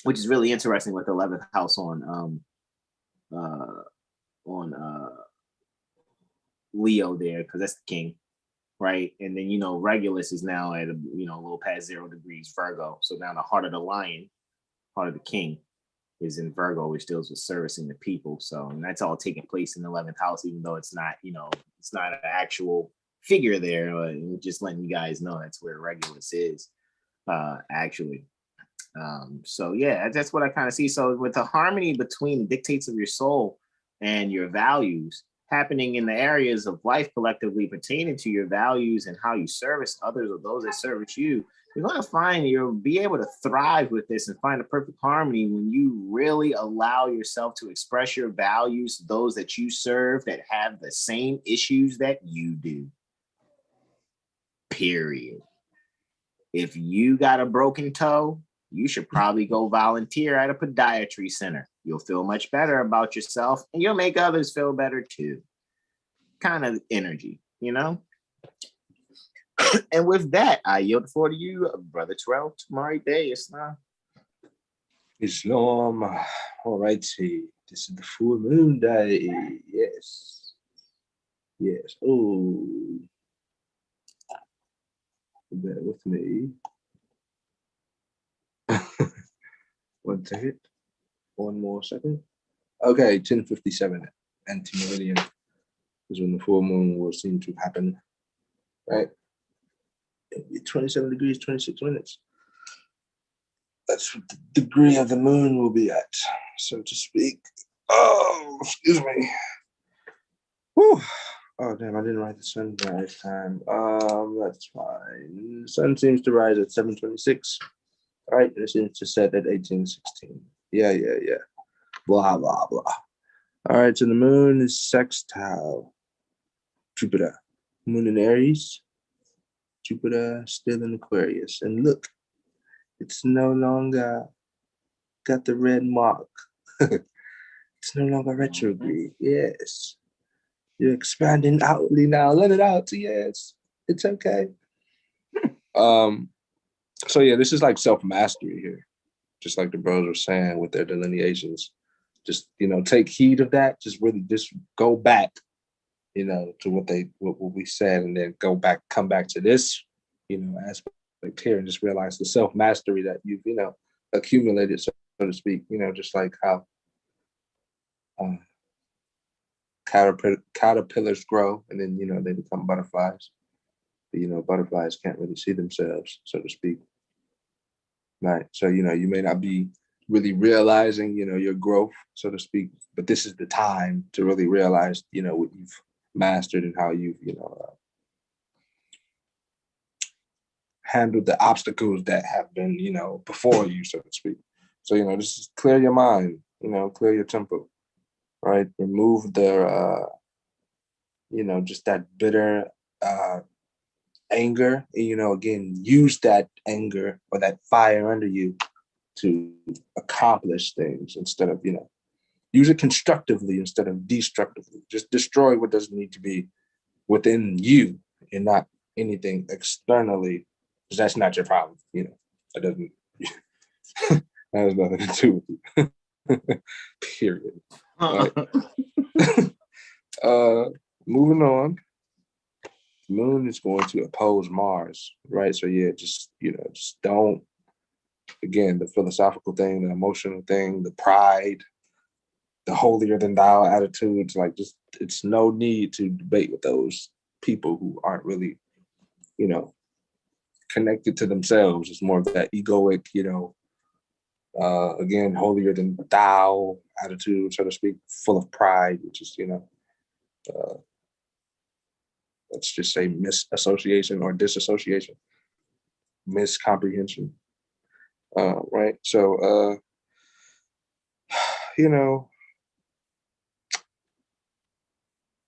which is really interesting with the 11th house on Leo there, because that's the king. Right. And then, Regulus is now at, a little past 0 degrees Virgo. So now the heart of the lion, heart of the king is in Virgo, which deals with servicing the people. So, and that's all taking place in the 11th house, even though it's not, it's not an actual figure there. Just letting you guys know that's where Regulus is, actually. So, yeah, that's what I kind of see. So with the harmony between the dictates of your soul and your values, happening in the areas of life collectively pertaining to your values and how you service others or those that service you, you're going to find you'll be able to thrive with this and find a perfect harmony when you really allow yourself to express your values to those that you serve that have the same issues that you do. Period. If you got a broken toe, you should probably go volunteer at a podiatry center. You'll feel much better about yourself and you'll make others feel better too. Kind of energy, And with that, I yield the floor to you, Brother Terrell, Tamari Day, Islam. Islam. All righty. This is the full moon day. Yes. Yes. Oh. Bear with me. 1 second. 1 more second. Okay, 10:57 anti-meridian is when the full moon will seem to happen, right? It'll be 27 degrees, 26 minutes. That's what the degree of the moon will be at, so to speak. Oh, excuse me. Whew. Oh, damn, I didn't write the sunrise time. That's fine. The sun seems to rise at 7:26. All right, it seems to set at 18:16. Yeah. Blah, blah, blah. All right, so the moon is sextile Jupiter. Moon in Aries. Jupiter still in Aquarius. And look, it's no longer got the red mark. It's no longer retrograde. Yes. You're expanding outwardly now. Let it out. Yes. It's okay. So yeah, this is like self-mastery here. Just like the bros were saying with their delineations. Just, take heed of that. Just really just go back, to what we said, and then come back to this, aspect here, and just realize the self-mastery that you've, accumulated, so to speak, just like how caterpillars grow and then, they become butterflies. But, butterflies can't really see themselves, so to speak. Right. So, you may not be really realizing, your growth, so to speak, but this is the time to really realize, what you've mastered and how you've, handled the obstacles that have been, before you, so to speak. So, just clear your mind, clear your temple, right? Remove the, just that bitter anger, again, use that anger or that fire under you to accomplish things instead of, use it constructively instead of destructively. Just destroy what doesn't need to be within you and not anything externally, because that's not your problem. That doesn't, that has nothing to do with you. Period. Right. Moving on. The moon is going to oppose Mars, right? So yeah, just don't. Again, the philosophical thing, the emotional thing, the pride, the holier than thou attitudes, like just it's no need to debate with those people who aren't really, connected to themselves. It's more of that egoic, again, holier than thou attitude, so to speak, full of pride, which is, let's just say misassociation or disassociation, miscomprehension. Right. So,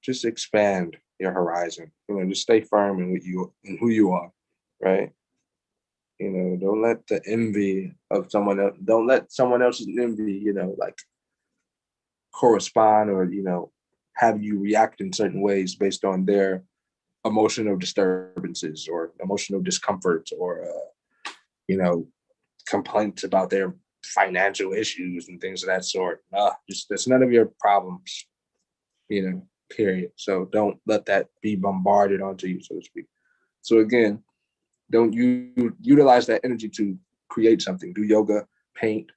just expand your horizon, just stay firm in who you are. Right. Don't let the envy of someone else, don't let someone else's envy, like correspond or, have you react in certain ways based on their emotional disturbances or emotional discomfort or, complaints about their financial issues and things of that sort. That's none of your problems, period. So don't let that be bombarded onto you, so to speak. So again, don't you utilize that energy to create something, do yoga, paint,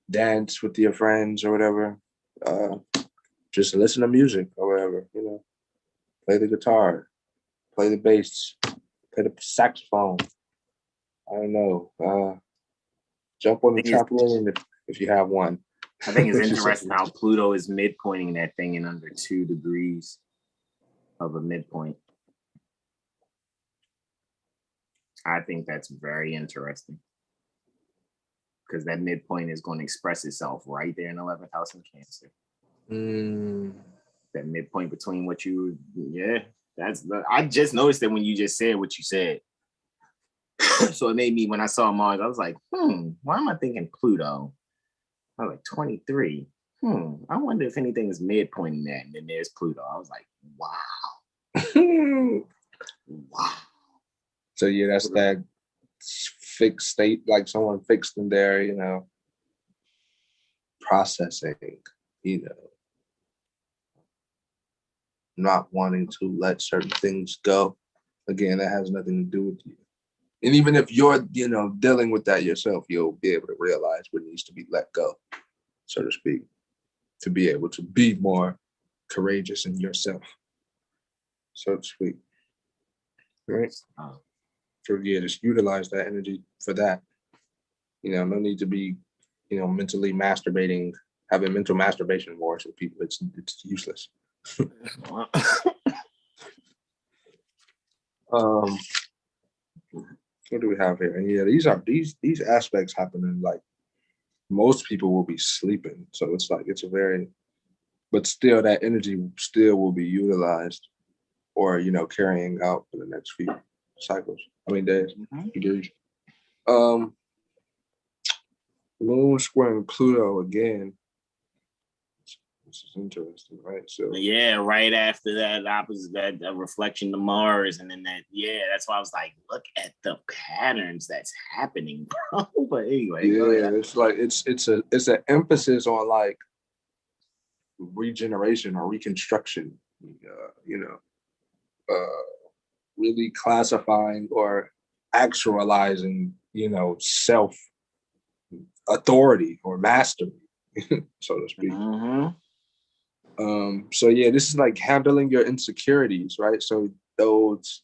dance with your friends or whatever. Just listen to music or whatever, play the guitar, play the bass, play the saxophone. I don't know. Jump on the trampoline if you have one. I think it's interesting how Pluto is midpointing that thing in under 2 degrees of a midpoint. I think that's very interesting because that midpoint is going to express itself right there in 11th house in Cancer. That midpoint between I just noticed that when you just said what you said. So it made me, when I saw Mars, I was like, why am I thinking Pluto? I was like, 23. I wonder if anything is midpointing that. And then there's Pluto. I was like, wow. Wow. So yeah, that's that fixed state, like someone fixed in there, processing, not wanting to let certain things go. Again, that has nothing to do with you. And even if you're, dealing with that yourself, you'll be able to realize what needs to be let go, so to speak, to be able to be more courageous in yourself, so to speak. Right? So yeah, just utilize that energy for that. No need to be, mentally masturbating, having mental masturbation wars with people. It's useless. What do we have here? And yeah, these aspects happening like most people will be sleeping. So it's like but still that energy still will be utilized or carrying out for the next few days. Degrees. Moon squaring Pluto again. This is interesting, right? So yeah, right after that opposite that reflection to Mars, and then that's why I was like, look at the patterns that's happening, bro. But anyway, it's like it's an emphasis on like regeneration or reconstruction, really classifying or actualizing, self authority or mastery, so to speak. So yeah, this is like handling your insecurities, right? So those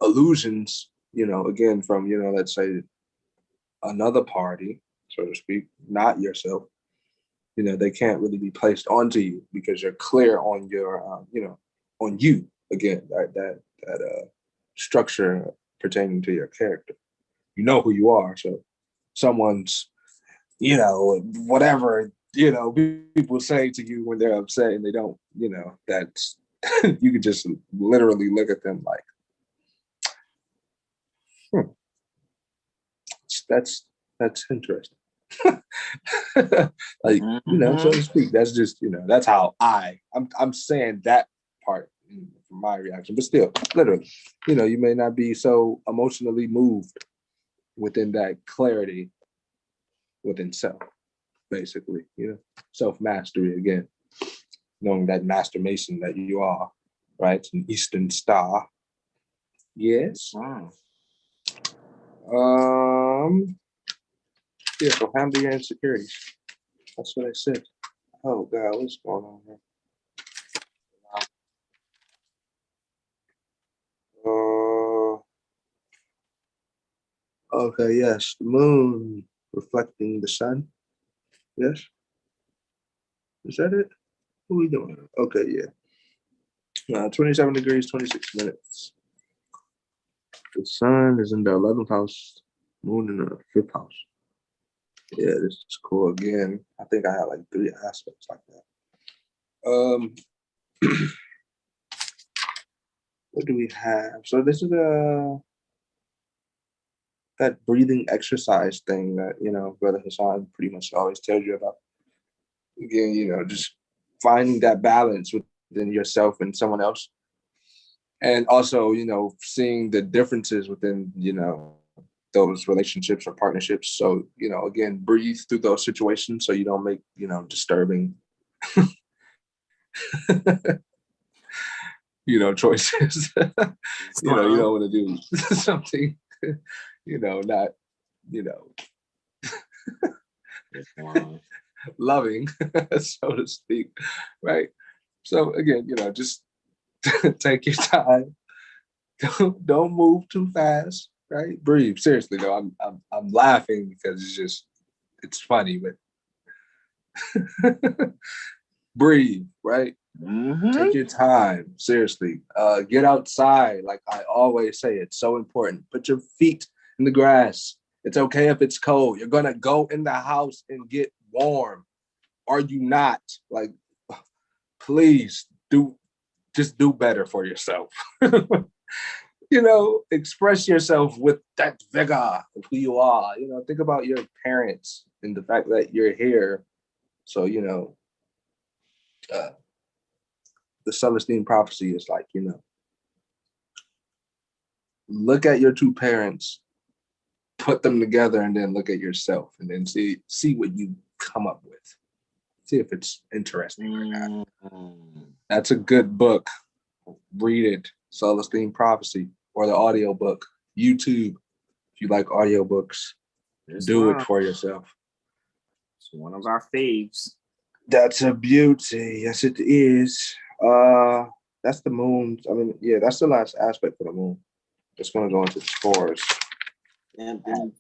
illusions, again, from, let's say another party, so to speak, not yourself, they can't really be placed onto you because you're clear on your, on you, again, that structure pertaining to your character. You know who you are. So someone's, whatever, people say to you when they're upset and they don't, that's, you could just literally look at them like, that's interesting. Like, so to speak, that's just, that's how I'm saying that part from my reaction, but still, literally, you may not be so emotionally moved within that clarity within self, basically, self-mastery again. knowing that master mason that you are, right? An Eastern Star. Yes. Wow. Yeah, so handle your insecurities. That's what I said. Oh God, what's going on here? Okay, yes, the moon reflecting the sun. Yes. Is that it? What are we doing? Okay, yeah. 27 degrees, 26 minutes. The sun is in the 11th house, moon in the 5th house. Yeah, this is cool again. I think I had like 3 aspects like that. What do we have? So this is that breathing exercise thing that, you know, Brother Hasan pretty much always tells you about. Again, you know, just finding that balance within yourself and someone else. And also, you know, seeing the differences within, you know, those relationships or partnerships. So, you know, again, breathe through those situations so you don't make, you know, disturbing, you know, choices. You know, you don't want to do something, you know, not, you know, loving, so to speak, right? So again, you know, just take your time. Don't move too fast, right? Breathe. Seriously though, I'm laughing because it's funny, but breathe, right? Mm-hmm. Take your time. Seriously. Get outside. Like I always say, it's so important. Put your feet in the grass. It's okay if it's cold. You're gonna go in the house and get warm. Are you not? Like, please do better for yourself. You know, express yourself with that vigor of who you are. You know, think about your parents and the fact that you're here. So, you know, the Celestine prophecy is like, you know, look at your 2 parents, put them together, and then look at yourself, and then see what you come up with. See if it's interesting or not. That's a good book. Read it. Celestine Prophecy, or the audio book. YouTube, if you like audiobooks, do it for yourself. It's one of our faves. That's a beauty. Yes, it is. That's the moon. I mean, yeah, that's the last aspect for the moon. It's going to go into the scores. And at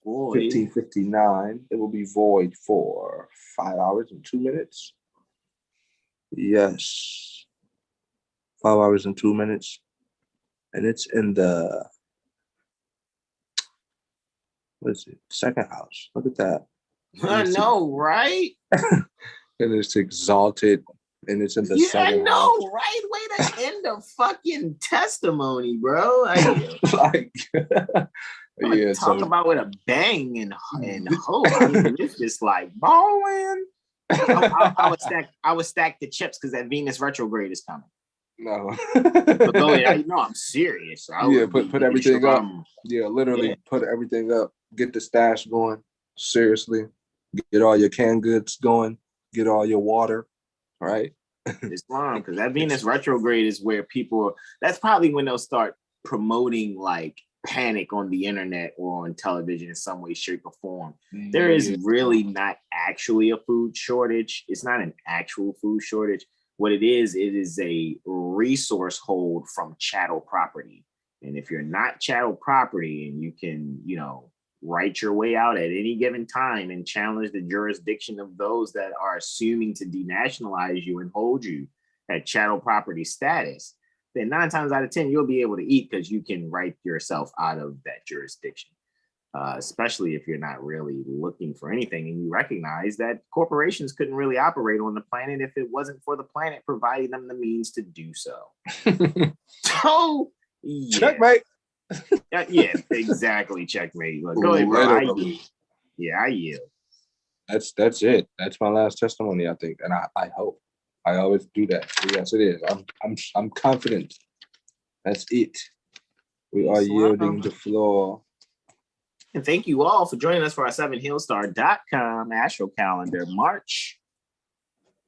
15:59, it will be void for 5 hours and 2 minutes. Yes, 5 hours and 2 minutes, and it's in the, what is it? 2nd house. Look at that. I know, right? And it's exalted, and it's in the 7th house. I know, right? Way to end the fucking testimony, bro. Like, yeah, talk about with a bang and hope. I mean, it's just like balling. I would stack the chips because that Venus retrograde is coming. No, but go ahead. You know I'm serious. Put everything up. Yeah, literally put everything up. Get the stash going. Seriously, get all your canned goods going. Get all your water. All right. It's wrong because that Venus retrograde is where people. That's probably when they'll start promoting like panic on the internet or on television in some way, shape, or form. There is really not actually a food shortage. It's not an actual food shortage. What it is a resource hold from chattel property. And if you're not chattel property and you can, you know, write your way out at any given time and challenge the jurisdiction of those that are assuming to denationalize you and hold you at chattel property status, then 9 times out of 10, you'll be able to eat because you can write yourself out of that jurisdiction. Especially if you're not really looking for anything and you recognize that corporations couldn't really operate on the planet if it wasn't for the planet providing them the means to do so. So, yeah. Checkmate. Yeah, exactly. Checkmate. Look, go ahead, bro. I yield. That's it. That's my last testimony, I think, and I hope. I always do that. Yes, it is. I'm confident. That's it. We are yielding the floor. And thank you all for joining us for our 7hillstar.com astro calendar March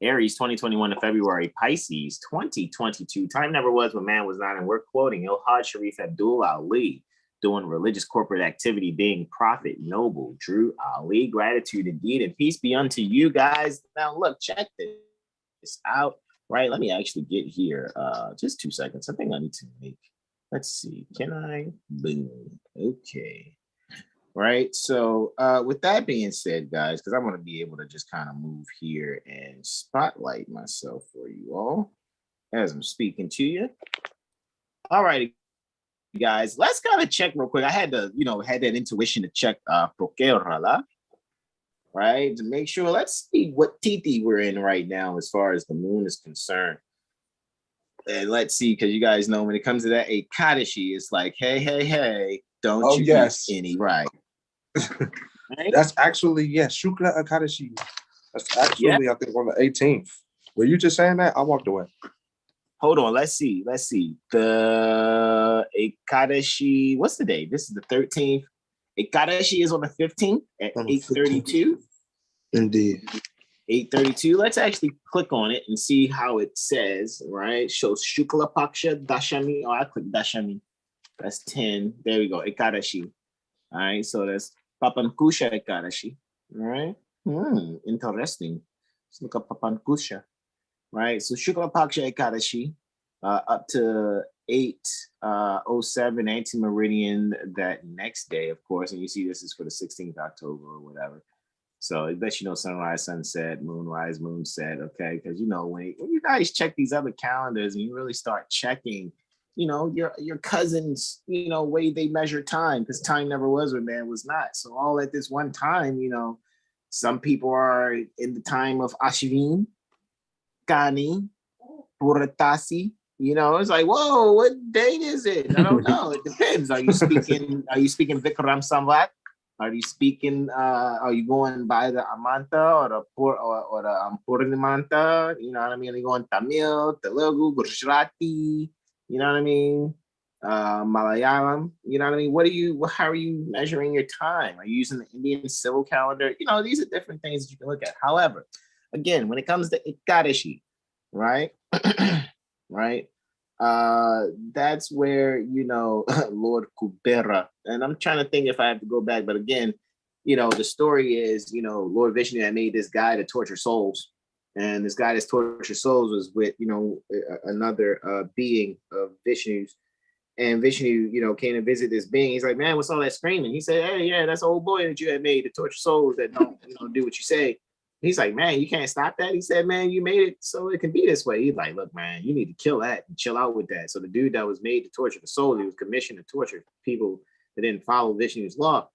Aries 2021 to February. Pisces 2022. Time never was when man was not. And we're quoting Ilhad Sharif Abdul Ali, doing religious corporate activity, being prophet, noble, Drew Ali. Gratitude indeed, and peace be unto you guys. Now, look, check this out. Right, let me actually get here. Just 2 seconds. I think I need to make. Let's see. Can I? Boom. Okay. Right. So with that being said, guys, because I want to be able to just kind of move here and spotlight myself for you all as I'm speaking to you. All right, guys, let's kind of check real quick. I had to, had that intuition to check Prokerala, right? To make sure, let's see what Titi we're in right now as far as the moon is concerned. And let's see, because you guys know when it comes to that Ekadashi, it's like, hey, don't you eat any, right? Right? That's actually, Shukla Ekadashi. That's actually, I think, on the 18th. Were you just saying that? I walked away. Hold on, let's see. The Ekadashi, what's the day? This is the 13th. Ekadashi is on the 15th at 8:32. Indeed. 8:32. Let's actually click on it and see how it says, right? Shows Shukla Paksha Dashami. Oh, I clicked Dashami. That's 10. There we go. Ekadashi. All right, so that's Papankusha Ekadashi. All right. Interesting. Let's look up Papankusha. Right. So Shukla Paksha Ekadashi up to 8:07 anti-meridian that next day, of course. And you see this is for the 16th October or whatever. So it lets you know sunrise, sunset, moonrise, moonset. Okay. Because when you guys check these other calendars and you really start checking, your cousins, way they measure time, because time never was when man was not. So all at this one time, some people are in the time of Ashvin, Kani, Puratasi. It's like, whoa, what date is it? I don't know. It depends. Are you speaking Vikram Samvat? Are you speaking? Are you going by the Amanta or the Purnimanta? You know what I mean? Are you going Tamil, Telugu, Gujarati? You know what I mean? Malayalam. You know what I mean? How are you measuring your time? Are you using the Indian civil calendar? These are different things that you can look at. However, again, when it comes to Ekadashi, right? Right? That's where, Lord Kubera, and I'm trying to think if I have to go back, but again, the story is, Lord Vishnu had made this guy to torture souls, and this guy that's torture souls was with, another being of Vishnu's, and Vishnu, came to visit this being. He's like, man, what's all that screaming? He said, hey, yeah, that's an old boy that you had made to torture souls that don't, do what you say. He's like, man, you can't stop that. He said, man, you made it so it can be this way. He's like, look, man, you need to kill that and chill out with that. So the dude that was made to torture the soul, he was commissioned to torture people that didn't follow Vishnu's law.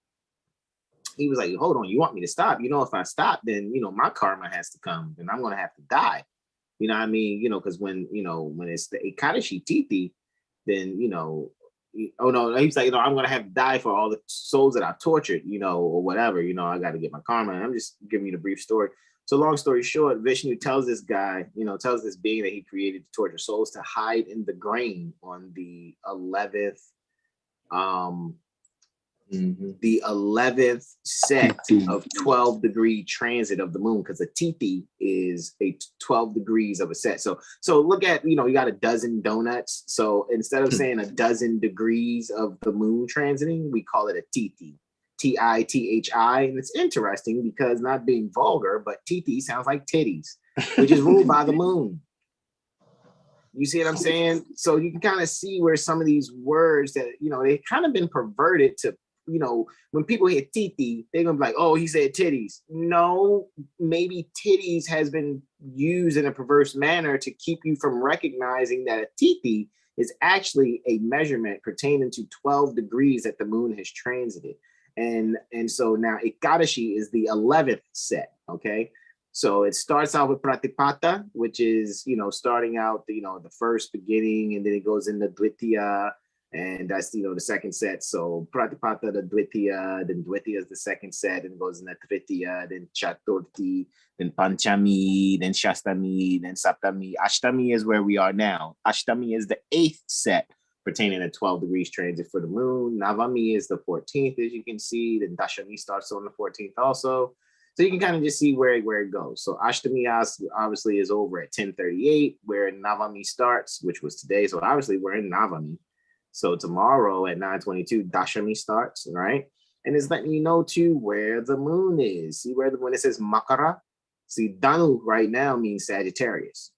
He was like, hold on, you want me to stop? If I stop, then, my karma has to come and I'm going to have to die. You know what I mean? Because when it's the Ekadashi Tithi, then, oh no, he's like, I'm going to have to die for all the souls that I've tortured, or whatever, I got to get my karma. And I'm just giving you the brief story. So long story short, Vishnu tells this guy, tells this being that he created to torture souls to hide in the grain on the 11th, the 11th set of 12-degree transit of the moon, because a Tithi is a 12 degrees of a set. So look at, you got a dozen donuts. So instead of saying a dozen degrees of the moon transiting, we call it a Tithi, Tithi. And it's interesting because, not being vulgar, but Tithi sounds like titties, which is ruled by the moon. You see what I'm saying? So you can kind of see where some of these words that, they've kind of been perverted to, when people hear Tithi, they're going to be like, oh, he said titties. No, maybe titties has been used in a perverse manner to keep you from recognizing that a Tithi is actually a measurement pertaining to 12 degrees that the moon has transited. And so now Ekadashi is the 11th set, okay? So it starts out with Pratipata, which is, starting out, the first beginning, and then it goes into Dvitiya, and that's, the second set. So Pratipata, the Dvitiya, then Dvitiya is the second set, and goes into Tritiya, then Chaturthi, then Panchami, then Shastami, then Saptami. Ashtami is where we are now. Ashtami is the 8th set pertaining to 12 degrees transit for the moon. Navami is the 14th, as you can see. Then Dashami starts on the 14th also. So you can kind of just see where it goes. So Ashtami obviously is over at 10:38, where Navami starts, which was today. So obviously we're in Navami. So tomorrow at 9:22, Dashami starts, right? And it's letting you know too where the moon is. See where when it says Makara? See, Danu right now means Sagittarius,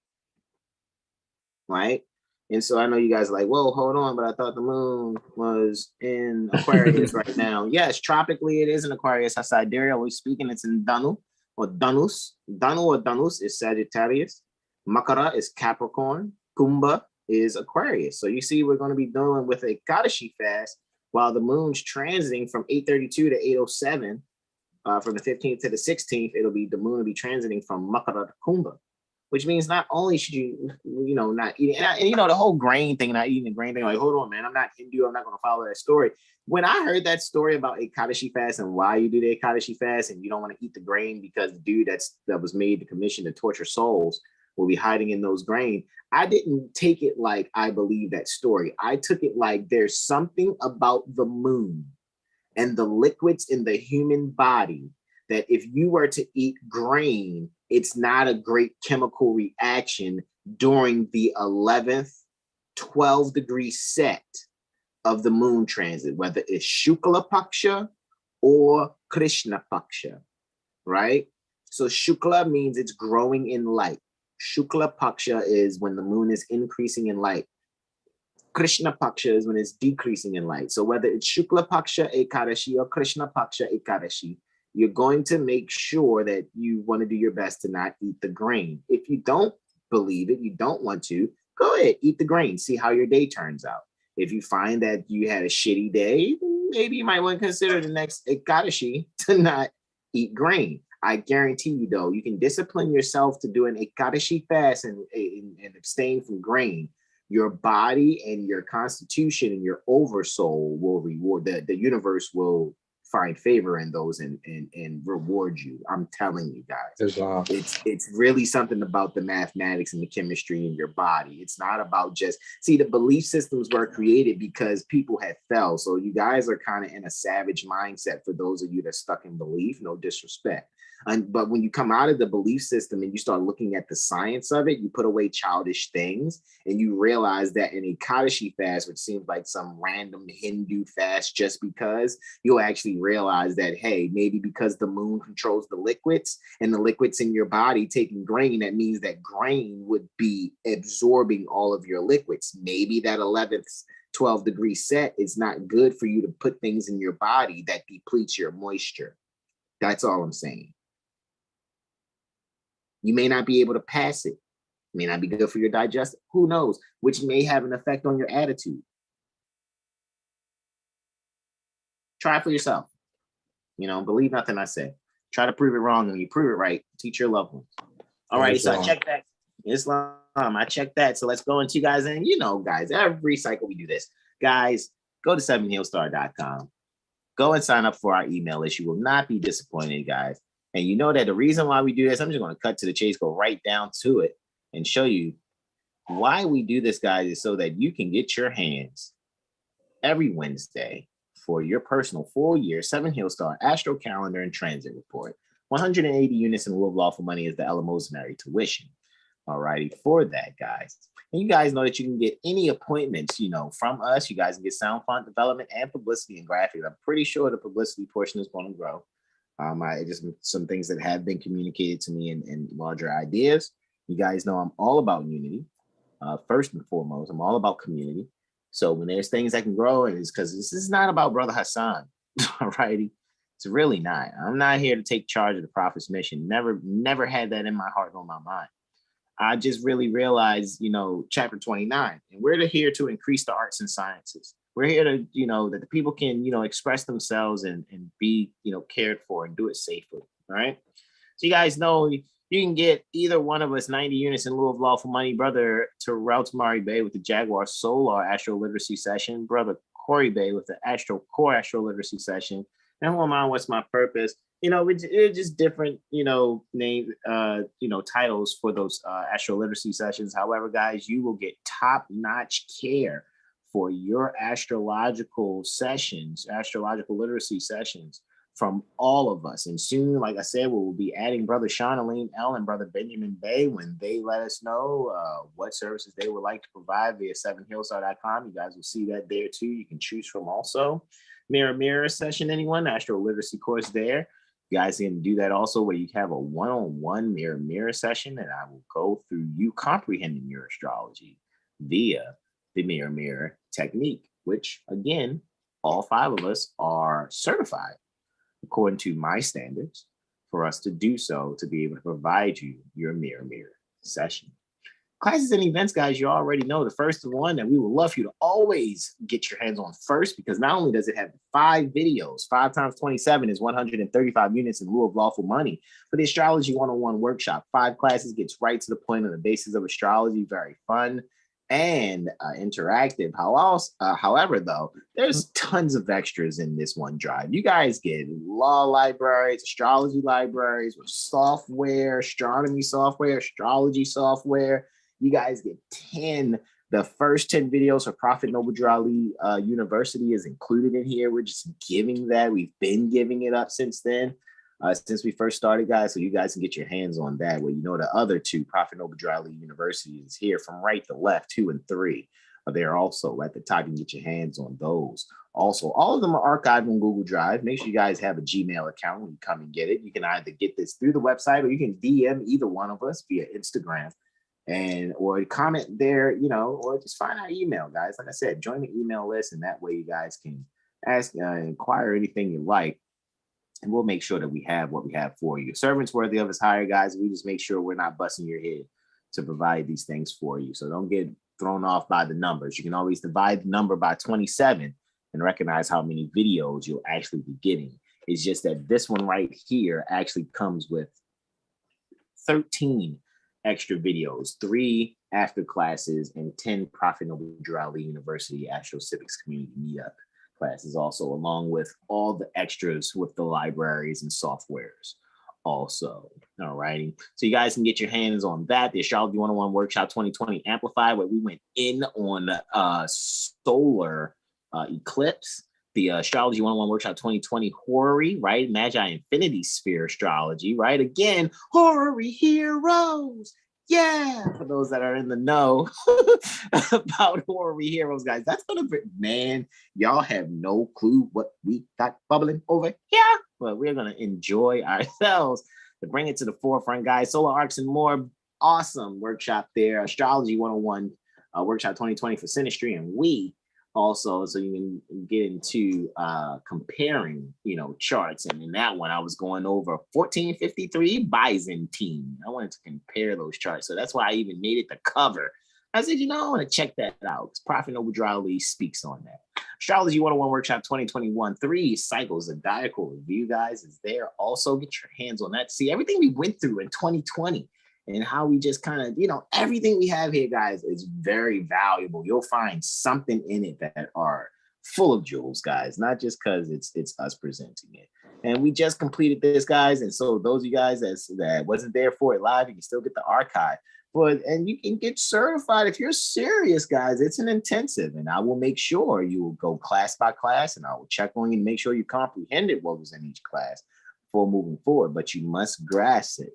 right? And so I know you guys are like, whoa, hold on, but I thought the moon was in Aquarius right now. Yes, tropically it is in Aquarius. Sidereally speaking, it's in Danu or Danus. Danu or Danus is Sagittarius. Makara is Capricorn. Kumbha is Aquarius. So you see, we're going to be dealing with a Kadashi fast while the moon's transiting from 8:32 to 8:07. From the 15th to the 16th, the moon will be transiting from Makara to Kumbha. Which means not only should you, not eating, and the whole grain thing, not eating the grain thing, like, hold on, man, I'm not Hindu, I'm not going to follow that story. When I heard that story about Ekadashi fast and why you do the Ekadashi fast and you don't want to eat the grain because the dude that was made to commission to torture souls will be hiding in those grain, I didn't take it like I believe that story. I took it like there's something about the moon and the liquids in the human body that if you were to eat grain, it's not a great chemical reaction during the 11th 12-degree set of the moon transit, whether it's Shukla Paksha or Krishna Paksha, right? So Shukla means it's growing in light. Shukla Paksha is when the moon is increasing in light. Krishna Paksha is when it's decreasing in light. So whether it's Shukla Paksha Ekadashi or Krishna Paksha Ekadashi, you're going to make sure that you want to do your best to not eat the grain. If you don't believe it, you don't want to, go ahead, eat the grain, see how your day turns out. If you find that you had a shitty day, maybe you might want to consider the next Ekadashi to not eat grain. I guarantee you, though, you can discipline yourself to do an Ekadashi fast and abstain from grain. Your body and your constitution and your oversoul will reward, the universe will find favor in those and reward you. I'm telling you guys, it's really something about the mathematics and the chemistry in your body. It's not about just, see, the belief systems were created because people had fell. So you guys are kind of in a savage mindset for those of you that stuck in belief, no disrespect. But when you come out of the belief system and you start looking at the science of it, you put away childish things and you realize that in a Ekadashi fast, which seems like some random Hindu fast just because, you'll actually realize that, hey, maybe because the moon controls the liquids and the liquids in your body taking grain, that means that grain would be absorbing all of your liquids. Maybe that 11th 12-degree set is not good for you to put things in your body that depletes your moisture. That's all I'm saying. You may not be able to pass it. It may not be good for your digestion. Who knows? Which may have an effect on your attitude. Try it for yourself. Believe nothing I say. Try to prove it wrong, and when you prove it right, teach your loved ones. All right, so I checked that. Islam, I checked that. So let's go into guys. And guys, every cycle we do this. Guys, go to 7heelstar.com. Go and sign up for our email list. You will not be disappointed, guys. And you know that the reason why we do this, I'm just going to cut to the chase, go right down to it and show you why we do this, guys, is so that you can get your hands every Wednesday for your personal full year 7 Hill Star Astro Calendar and Transit Report. 180 units in lieu of lawful money is the eleemosynary tuition. All righty, for that, guys. And you guys know that you can get any appointments, from us. You guys can get sound font development and publicity and graphics. I'm pretty sure the publicity portion is going to grow. Just some things that have been communicated to me in larger ideas. You guys know I'm all about unity. First and foremost, I'm all about community. So when there's things that can grow, and it's because this is not about Brother Hasan. All righty. It's really not. I'm not here to take charge of the prophet's mission. Never had that in my heart or my mind. I just really realized, chapter 29, and we're here to increase the arts and sciences. We're here to, that the people can, express themselves and be, cared for and do it safely. All right. So you guys know you can get either one of us 90 units in lieu of lawful money. Brother Terrell Tamari Bey with the JaguarSolar Astrology session. Brother Horary Bey with the AstroCore Astrology session. And who am I? What's my purpose? It's just different, name, titles for those Astroliteracy sessions. However, guys, you will get top-notch care for your astrological sessions, astrological literacy sessions from all of us. And soon, like I said, we'll be adding Brother Sean Elaine L and Brother Benjamin Bey when they let us know what services they would like to provide via 7hillstar.com. You guys will see that there too. You can choose from also. Mirror session, anyone? Astro Literacy course there. You guys can do that also, where you have a one-on-one mirror session, and I will go through you comprehending your astrology via the mirror technique, which again, all 5 of us are certified according to my standards for us to do so, to be able to provide you your mirror session. Classes and events, guys, you already know the first one that we would love for you to always get your hands on first, because not only does it have 5 videos, 5 times 27 is 135 units in lieu of lawful money for the Astrology 101 workshop. 5 classes, gets right to the point on the basis of astrology, very fun and interactive. However, though, there's tons of extras in this one drive. You guys get law libraries, astrology libraries with software, astronomy software, astrology software. You guys get the first 10 videos for Prophet Noble Drew Ali University is included in here. We're just giving that. We've been giving it up since then. Since we first started, guys, so you guys can get your hands on that. Well, you know, the other 2, Prophet Noble Drew Ali University, is here from right to left. 2 and 3 are there also at the top. You can get your hands on those. Also, all of them are archived on Google Drive. Make sure you guys have a Gmail account when you come and get it. You can either get this through the website, or you can DM either one of us via Instagram, or comment there, you know, or just find our email, guys. Like I said, join the email list, and that way you guys can ask, inquire anything you like. And we'll make sure that we have what we have for you. Servants worthy of his hire, guys. We just make sure we're not busting your head to provide these things for you. So don't get thrown off by the numbers. You can always divide the number by 27 and recognize how many videos you'll actually be getting. It's just that this one right here actually comes with 13 extra videos, 3 after classes, and 10 Prophet Noble Drew Ali University AstroCivics Community Meetup classes also, along with all the extras with the libraries and softwares also. All righty. So you guys can get your hands on that. The Astrology 101 Workshop 2020 Amplified, where we went in on solar eclipse. The Astrology 101 Workshop 2020 Horary, right? Magi Infinity Sphere Astrology, right? Again, Horary Heroes. Yeah, for those that are in the know about Horary Heroes, guys, that's gonna be, man, y'all have no clue what we got bubbling over here, but we're gonna enjoy ourselves to bring it to the forefront, guys. Solar arcs and more, awesome workshop there. Astrology 101 Workshop 2020 for Synastry, and we also, so you can get into comparing, you know, charts. And in that one, I was going over 1453 Byzantine. I wanted to compare those charts. So that's why I even made it the cover. I said, you know, I want to check that out, because Prophet Noble Drew Ali speaks on that. Astrology 101 Workshop 2021, 3 cycles of Zodiacal review, guys, is there. Also, get your hands on that. See everything we went through in 2020. And how we just kind of, you know, everything we have here, guys, is very valuable. You'll find something in it that are full of jewels, guys, not just because it's us presenting it. And we just completed this, guys. And so those of you guys that wasn't there for it live, you can still get the archive. And you can get certified if you're serious, guys. It's an intensive, and I will make sure you will go class by class, and I will check on you and make sure you comprehended what was in each class before moving forward. But you must grasp it.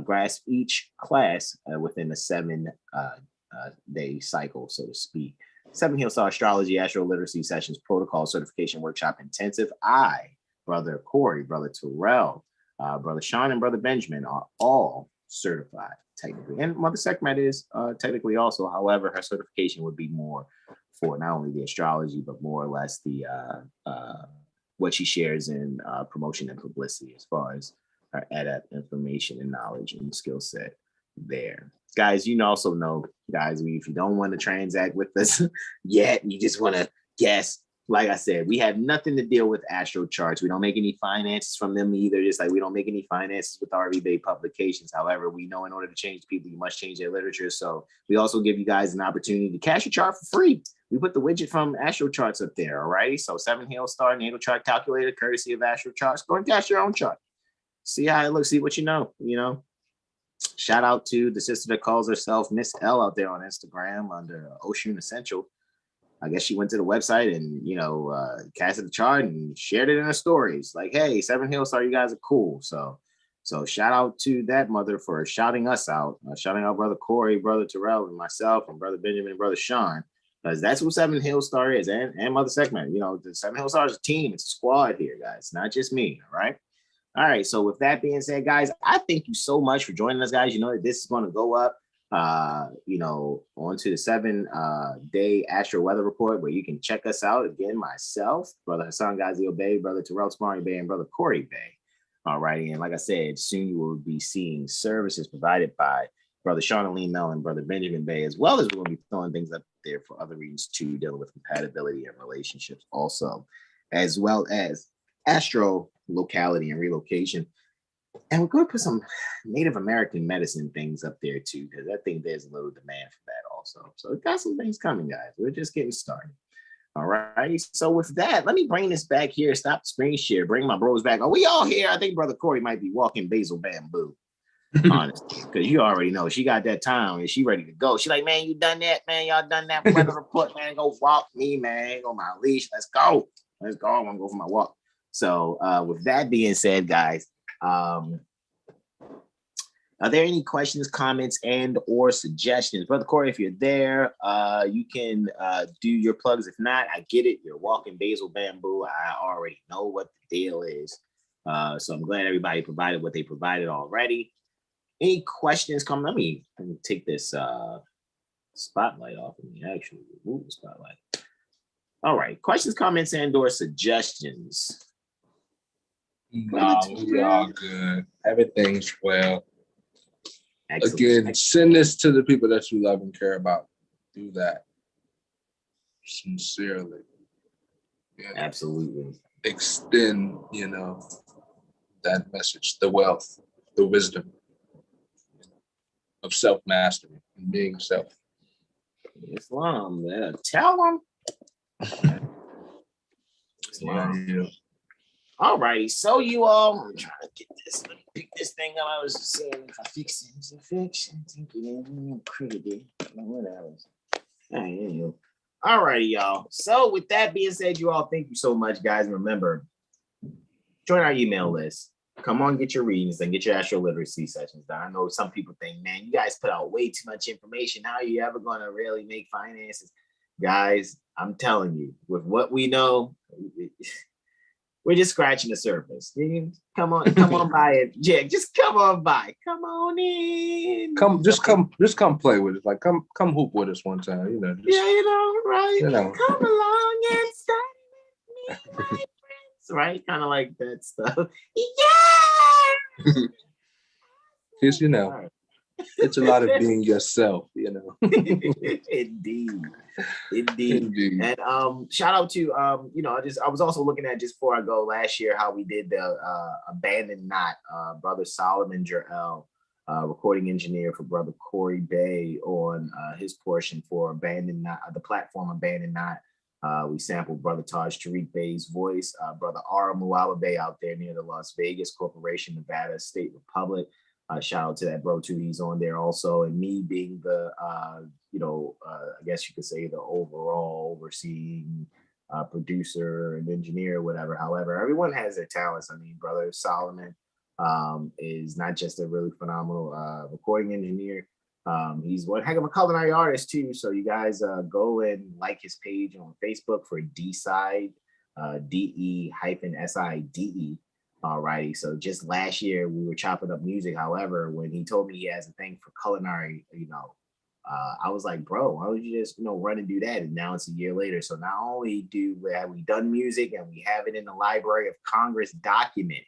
Grasp each class within a 7-day cycle, so to speak. 7hillstar Astrology, AstroLiteracy Sessions, Protocol Certification Workshop Intensive. Brother Corey, Brother Terrell, Brother Sean, and Brother Benjamin are all certified technically. And Mother Sekhmet is technically also. However, her certification would be more for not only the astrology, but more or less the what she shares in promotion and publicity as far as our adept information and knowledge and skill set there. Guys, you also know, guys, if you don't want to transact with us yet, you just want to guess, like I said, we have nothing to deal with astro charts. We don't make any finances from them either, just like we don't make any finances with RV Bay publications. However, we know in order to change people, you must change their literature. So we also give you guys an opportunity to cash a chart for free. We put the widget from Astro Charts up there, all right? So 7hillstar natal chart calculator, courtesy of Astro Charts. Go and cash your own chart. See how it looks, see what you know. Shout out to the sister that calls herself Miss L out there on Instagram under Ocean Essential. I guess she went to the website and, casted the chart and shared it in her stories. Like, hey, 7 Hill Star, you guys are cool. So shout out to that mother for shouting us out, shouting out Brother Corey, Brother Terrell, and myself, and Brother Benjamin, and Brother Sean, because that's who 7 Hill Star is, and Mother Segment. The 7 Hill Star is a team, it's a squad here, guys, not just me. All right. All right. So with that being said, guys, I thank you so much for joining us, guys. You know that this is going to go up, onto the 7-day Astro Weather Report, where you can check us out again. Myself, Brother Hasan Ghaziel Bey, Brother Terrell Tamari Bey, and Brother Corey Bey. All righty. And like I said, soon you will be seeing services provided by Brother Sean and Lee Mel and Brother Benjamin Bey, as well as we're going to be throwing things up there for other reasons too, dealing with compatibility and relationships also, as well as astro locality and relocation. And we're going to put some Native American medicine things up there too, because I think there's a little demand for that also. So we've got some things coming, guys. We're just getting started. All right. So with that, let me bring this back here. Stop the screen share. Bring my bros back. Are we all here? I think Brother Corey might be walking basil bamboo. Honestly, because you already know she got that time and she ready to go. She like, man, you done that, man. Y'all done that weather report, man. Go walk me, man. Go my leash. Let's go. Let's go. I'm gonna go for my walk. So with that being said, guys, are there any questions, comments, and or suggestions? Brother Corey, if you're there, you can do your plugs. If not, I get it. You're walking basil bamboo. I already know what the deal is. So I'm glad everybody provided what they provided already. Any questions coming? Let me take this spotlight off of me. Actually, remove the spotlight. All right. Questions, comments, and or suggestions? No, we all good. Everything's well. Excellent. Again, send this to the people that you love and care about. Do that sincerely. Absolutely. Extend, that message, the wealth, the wisdom of self-mastery and being self. Islam, man. Tell them. Islam. Yeah. All righty. So you all, I'm trying to get this. Let me pick this thing up. I was saying if I fix it, it's a fiction. Whatever. All righty, y'all. So with that being said, you all, thank you so much, guys. Remember, join our email list. Come on, get your readings and get your AstroLiteracy sessions done. I know some people think, man, you guys put out way too much information. How are you ever going to really make finances? Guys, I'm telling you, with what we know, we're just scratching the surface. Come on by it. Yeah, just come on by. Come on in. Just come play with us. Like come hoop with us one time, Right. Come along and study with me, my friends. Right? Kind of like that stuff. Yeah. Because it's a lot of being yourself, Indeed. And shout out to I was also looking at, just before I go, last year how we did the Abandoned Knot, Brother Solomon Jarrell, recording engineer for Brother Corey Bey, on his portion for Abandoned Knot, the platform Abandoned Knot. We sampled Brother Taj Tariq Bey's voice, Brother Ara Muala Bey out there near the Las Vegas Corporation, Nevada State Republic. Shout out to that bro too. He's on there also. And me being the, I guess you could say the overall overseeing producer and engineer, whatever. However, everyone has their talents. I mean, Brother Solomon is not just a really phenomenal recording engineer. He's one heck of a culinary artist too. So you guys go and like his page on Facebook for D-Side, DE-SIDE. Alrighty. So just last year we were chopping up music. However, when he told me he has a thing for culinary, I was like, bro, why don't you just run and do that? And now it's a year later. So not only have we done music and we have it in the Library of Congress documented.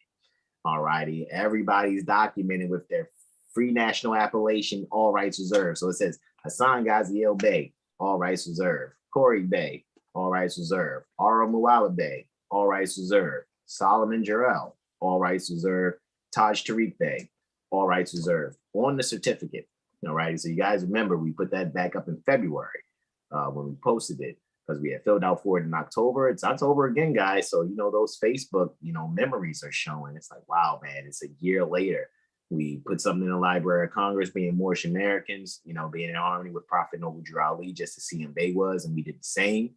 Alrighty, everybody's documented with their free national appellation, all rights reserved. So it says Hasan Ghaziel Bey, all rights reserved. Corey Bey, all rights reserved. Ara Muala Bey, all rights reserved. Solomon Jarrell, all rights reserved. Taj Tariq Bey, all rights reserved. On the certificate. All right. So you guys remember we put that back up in February when we posted it, because we had filled out for it in October. It's October again, guys. So those Facebook memories are showing. It's like, wow, man, it's a year later. We put something in the Library of Congress, being Moorish Americans, being in harmony with Prophet Noble Drew Ali, just to see him they was, and we did the same.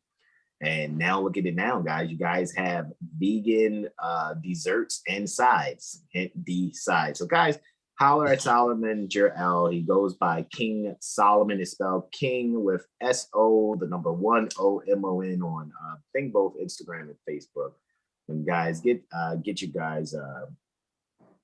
And now look at it now, guys. You guys have vegan desserts and sides. Hint D sides. So guys, holler at Solomon Terrell. He goes by King Solomon. Is spelled King with S-O, the number 1-O-M-O-N on I think both Instagram and Facebook. And guys, get you guys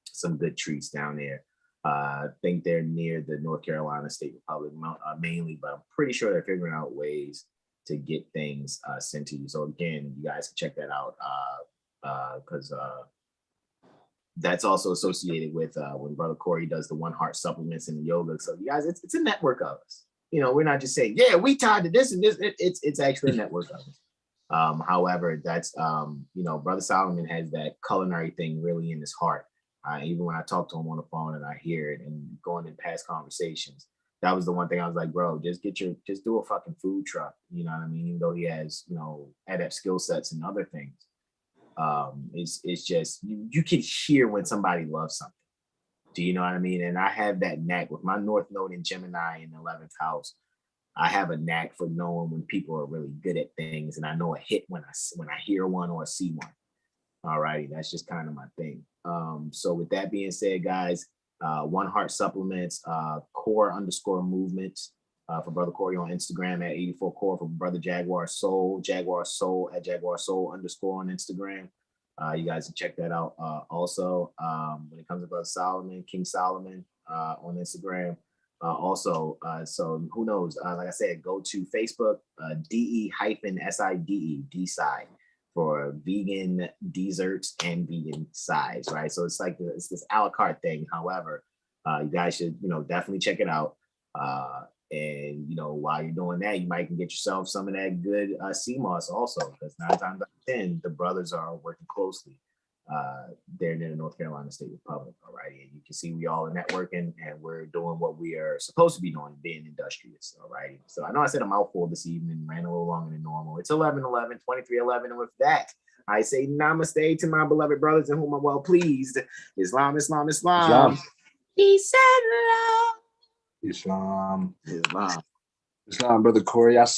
some good treats down there. I think they're near the North Carolina State Republic mainly, but I'm pretty sure they're figuring out ways to get things sent to you. So again, you guys can check that out because that's also associated with when Brother Corey does the One Heart supplements and the yoga. So you guys, it's a network of us. You know, we're not just saying, yeah, we tied to this and this. It's actually a network of us. However, that's you know, Brother Solomon has that culinary thing really in his heart. Even when I talk to him on the phone and I hear it and going in past conversations, that was the one thing I was like, bro, just do a fucking food truck. You know what I mean? Even though he has, you know, adept skill sets and other things. It's just, you can hear when somebody loves something. Do you know what I mean? And I have that knack with my North Node in Gemini in the 11th house. I have a knack for knowing when people are really good at things. And I know a hit when I hear one or see one. All righty. That's just kind of my thing. So with that being said, guys, One Heart Supplements, core_movement for Brother Corey on Instagram at 84 Core, for Brother Jaguar Soul at JaguarSoul_ on Instagram. You guys can check that out. Also, when it comes to Brother Solomon, King Solomon on Instagram. So who knows? Like I said, go to Facebook, DE-SIDE, D-side, for vegan desserts and vegan sides, right? So it's like it's this a la carte thing. However, you guys should, you know, definitely check it out. And you know, while you're doing that, you might can get yourself some of that good CMOS also, because 9 times out of 10, the brothers are working closely. They're near the North Carolina State Republic, all right? And you can see we all are networking and we're doing what we are supposed to be doing, being industrious, all right? So I know I said a mouthful this evening, ran a little longer than normal. It's 11:11, 23:11, and with that, I say namaste to my beloved brothers in whom I'm well pleased. Islam, Islam, Islam. Peace and love. Islam, Brother Corey.